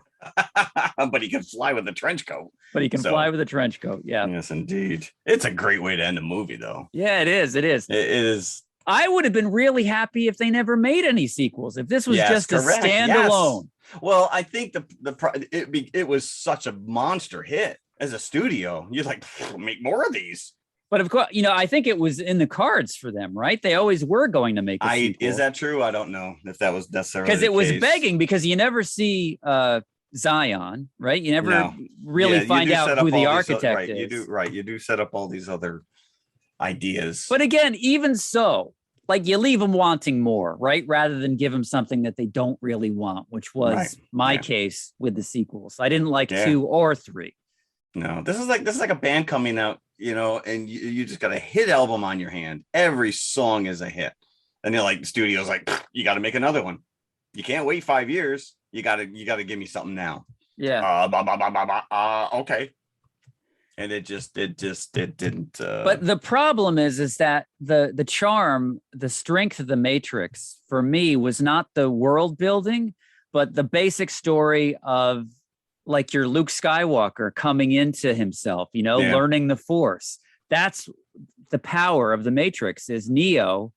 Speaker 4: But he can fly with a trench coat.
Speaker 5: Yeah.
Speaker 4: Yes, indeed. It's a great way to end a movie, though.
Speaker 5: Yeah, it is. It
Speaker 4: is.
Speaker 5: I would have been really happy if they never made any sequels. If this was just a standalone.
Speaker 4: Yes. Well, I think it was such a monster hit as a studio. You're like, make more of these.
Speaker 5: But of course, I think it was in the cards for them, right? They always were going to make a sequel.
Speaker 4: Is that true? I don't know if that was necessarily
Speaker 5: because it was begging, because you never see Zion, right? You never really find out who the architect is.
Speaker 4: You do set up all these other ideas.
Speaker 5: But again, even so, like you leave them wanting more, right? Rather than give them something that they don't really want, which was my case with the sequels. I didn't like 2 or 3.
Speaker 4: No, this is like a band coming out, and you just got a hit album on your hand. Every song is a hit. And you're like, the studio's like, you got to make another one. You can't wait 5 years. You got to give me something now.
Speaker 5: Yeah.
Speaker 4: Okay. And it didn't.
Speaker 5: But the problem is that the charm, the strength of the Matrix for me was not the world building, but the basic story of like your Luke Skywalker coming into himself, learning the Force. That's the power of the Matrix, is Neo,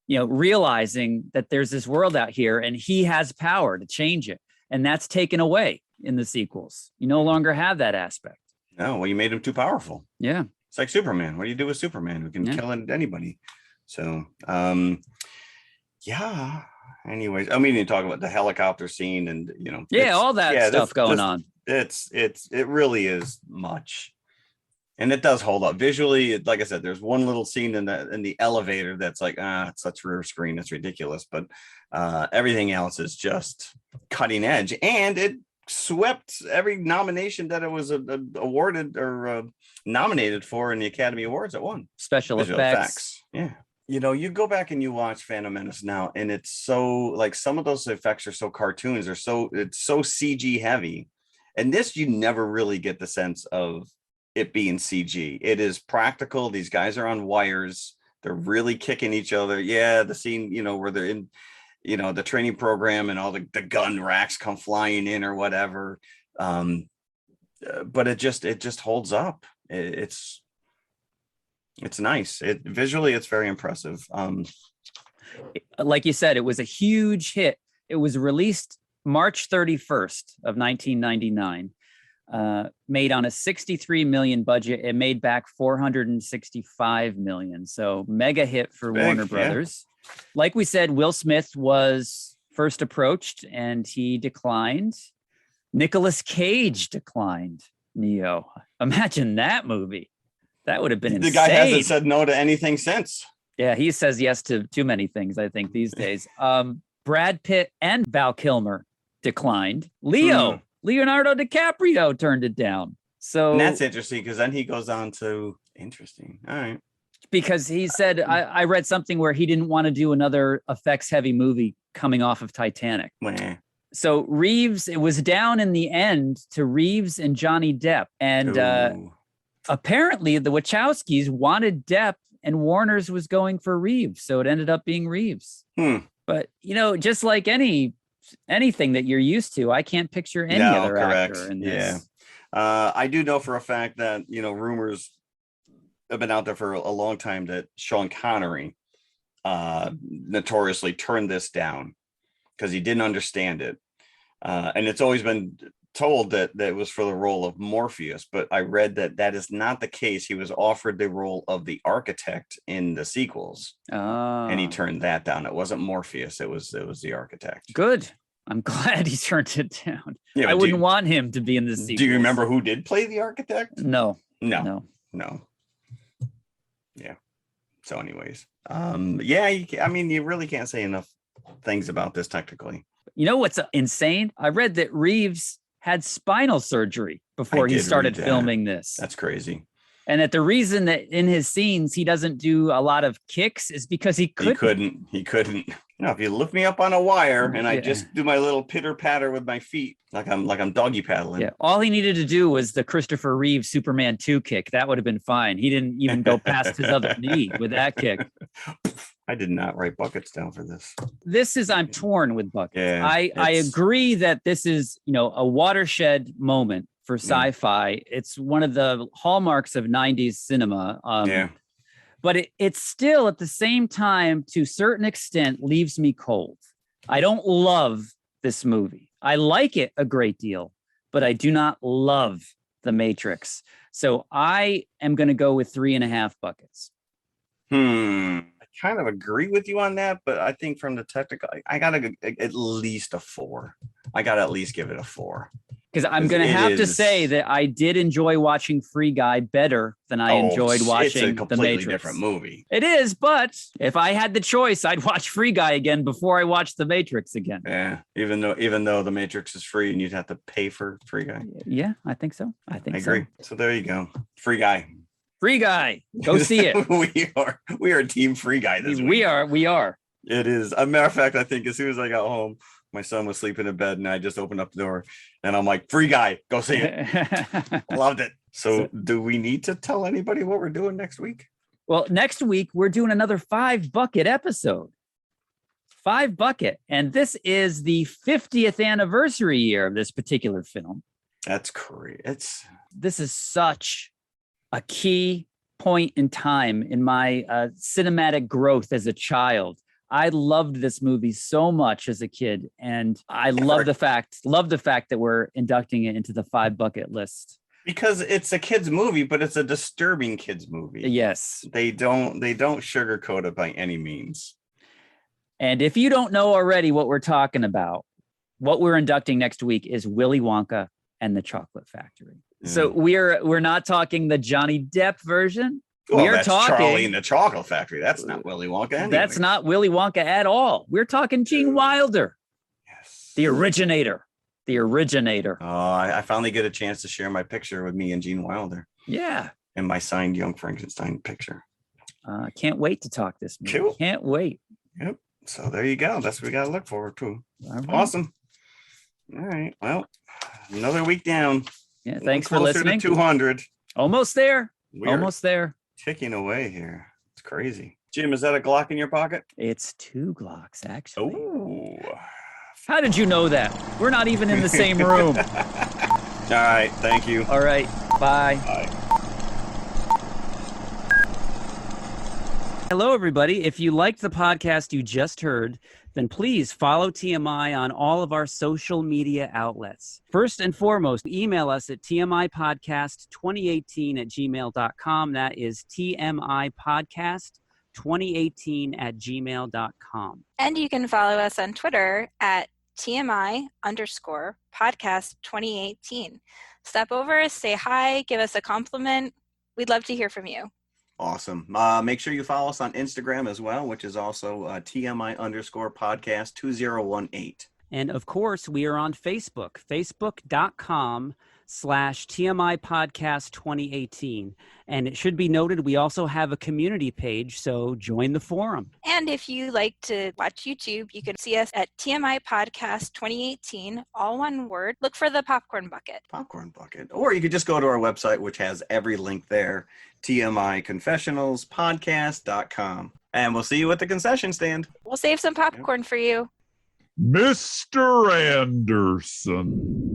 Speaker 5: realizing that there's this world out here and he has power to change it. And that's taken away in the sequels. You no longer have that aspect.
Speaker 4: No, well, you made him too powerful.
Speaker 5: Yeah. It's
Speaker 4: like Superman. What do you do with Superman who can kill anybody? So, anyways, I mean, you talk about the helicopter scene and,
Speaker 5: all that stuff going on.
Speaker 4: It really is much. And it does hold up visually. Like I said, there's one little scene in the elevator that's like, it's such rear screen. It's ridiculous. But everything else is just cutting edge. And it swept every nomination that it was awarded or nominated for in the Academy Awards. It won.
Speaker 5: Special effects.
Speaker 4: Yeah. You go back and you watch Phantom Menace now, and it's so like some of those effects are so cartoons, it's so CG heavy. And this, you never really get the sense of it being CG. It is practical. These guys are on wires. They're really kicking each other. Yeah, the scene, where they're in, the training program and all the gun racks come flying in or whatever. But it just holds up. It's nice. Visually, it's very impressive.
Speaker 5: Like you said, it was a huge hit. It was released March 31st of 1999, made on a 63 million budget. It made back 465 million. So mega hit for Warner Brothers. Like we said, Will Smith was first approached and he declined. Nicolas Cage declined Neo. Imagine that movie. That would have been insane.
Speaker 4: The guy hasn't said no to anything since.
Speaker 5: Yeah, he says yes to too many things, I think, these days. Brad Pitt and Val Kilmer declined. Leonardo DiCaprio turned it down. So
Speaker 4: and that's interesting because then he goes on to interesting. All right.
Speaker 5: Because he said, I read something where he didn't want to do another effects heavy movie coming off of Titanic.
Speaker 4: Meh.
Speaker 5: So Reeves, it was down in the end to Reeves and Johnny Depp. And apparently the Wachowskis wanted Depp and Warner's was going for Reeves. So it ended up being Reeves. But, just like anything that you're used to, I can't picture any other actor in this.
Speaker 4: Yeah. I do know for a fact that, rumors have been out there for a long time that Sean Connery notoriously turned this down because he didn't understand it. And it's always been told that it was for the role of Morpheus, but I read that is not the case. He was offered the role of the architect in the sequels, and he turned that down. It wasn't Morpheus; it was the architect.
Speaker 5: Good. I'm glad he turned it down.
Speaker 4: Yeah,
Speaker 5: I wouldn't want him to be in the sequels.
Speaker 4: Do you remember who did play the architect?
Speaker 5: No.
Speaker 4: Yeah. So, anyways, you really can't say enough things about this technically. You
Speaker 5: know what's insane? I read that Reeves had spinal surgery before he started filming this.
Speaker 4: That's crazy.
Speaker 5: And that the reason that in his scenes he doesn't do a lot of kicks is because he couldn't.
Speaker 4: He couldn't. If you lift me up on a wire and I just do my little pitter patter with my feet, like I'm doggy paddling.
Speaker 5: Yeah. All he needed to do was the Christopher Reeve Superman 2 kick. That would have been fine. He didn't even go past his other knee with that kick.
Speaker 4: I did not write buckets down for this.
Speaker 5: I'm torn with buckets.
Speaker 4: Yeah,
Speaker 5: I agree that this is, a watershed moment for sci-fi. It's one of the hallmarks of 90s cinema. But it still, at the same time, to a certain extent, leaves me cold. I don't love this movie. I like it a great deal, but I do not love The Matrix. So I am going to go with 3.5 buckets.
Speaker 4: I kind of agree with you on that, but I think from the technical, I got to at least a 4. I got to at least give it a 4.
Speaker 5: Because I'm going to have to say that I did enjoy watching Free Guy better than I enjoyed watching The Matrix. It's a completely
Speaker 4: different movie.
Speaker 5: It is, but if I had the choice, I'd watch Free Guy again before I watched The Matrix again.
Speaker 4: Yeah, even though The Matrix is free and you'd have to pay for Free Guy.
Speaker 5: Yeah, I think so. I
Speaker 4: agree. So there you go. Free Guy.
Speaker 5: Free Guy. Go see it.
Speaker 4: we are Team Free Guy this week.
Speaker 5: We are.
Speaker 4: It is. A matter of fact, I think as soon as I got home, my son was sleeping in bed and I just opened up the door and I'm like, Free Guy, go see it. Loved it. So do we need to tell anybody what we're doing next week?
Speaker 5: Well, next week we're doing another 5 bucket episode. 5 bucket. And this is the 50th anniversary year of this particular film.
Speaker 4: That's great.
Speaker 5: This is such a key point in time in my cinematic growth as a child. I loved this movie so much as a kid, and I love the fact that we're inducting it into the 5 bucket list.
Speaker 4: Because it's a kid's movie, but it's a disturbing kid's movie.
Speaker 5: Yes.
Speaker 4: They don't sugarcoat it by any means.
Speaker 5: And if you don't know already what we're talking about, what we're inducting next week is Willy Wonka and the Chocolate Factory. So we're not talking the Johnny Depp version.
Speaker 4: Well, that's Charlie and the Chocolate Factory. That's not Willy Wonka. Anyway.
Speaker 5: That's not Willy Wonka at all. We're talking Gene Wilder.
Speaker 4: Yes.
Speaker 5: The originator.
Speaker 4: Oh, I finally get a chance to share my picture with me and Gene Wilder.
Speaker 5: Yeah.
Speaker 4: And my signed Young Frankenstein picture.
Speaker 5: Can't wait to talk this movie.
Speaker 4: Cool.
Speaker 5: Can't wait.
Speaker 4: Yep. So there you go. That's what we got to look forward to.
Speaker 5: Right.
Speaker 4: Awesome. All right. Well, another week down.
Speaker 5: Yeah. Thanks for listening.
Speaker 4: To 200.
Speaker 5: Almost there. Almost there.
Speaker 4: Ticking away here. It's crazy. Jim, is that a Glock in your pocket?
Speaker 5: It's 2 Glocks, actually.
Speaker 4: Oh.
Speaker 5: How did you know that? We're not even in the same room.
Speaker 4: All right. Thank you.
Speaker 5: All right. Bye.
Speaker 4: Bye.
Speaker 5: Hello, everybody. If you liked the podcast you just heard, then please follow TMI on all of our social media outlets. First and foremost, email us at tmipodcast2018@gmail.com. That is tmipodcast2018@gmail.com.
Speaker 8: And you can follow us on Twitter at TMI_podcast2018. Stop over, say hi, give us a compliment. We'd love to hear from you.
Speaker 4: Awesome. Make sure you follow us on Instagram as well, which is also TMI_podcast2018.
Speaker 5: And of course, we are on Facebook, facebook.com/TMI Podcast 2018. And it should be noted, we also have a community page, so join the forum.
Speaker 8: And if you like to watch YouTube, you can see us at TMI Podcast 2018, all one word. Look for the popcorn bucket.
Speaker 4: Popcorn bucket. Or you could just go to our website, which has every link there, TMIconfessionalspodcast.com. And we'll see you at the concession stand.
Speaker 8: We'll save some popcorn for you.
Speaker 9: Mr. Anderson.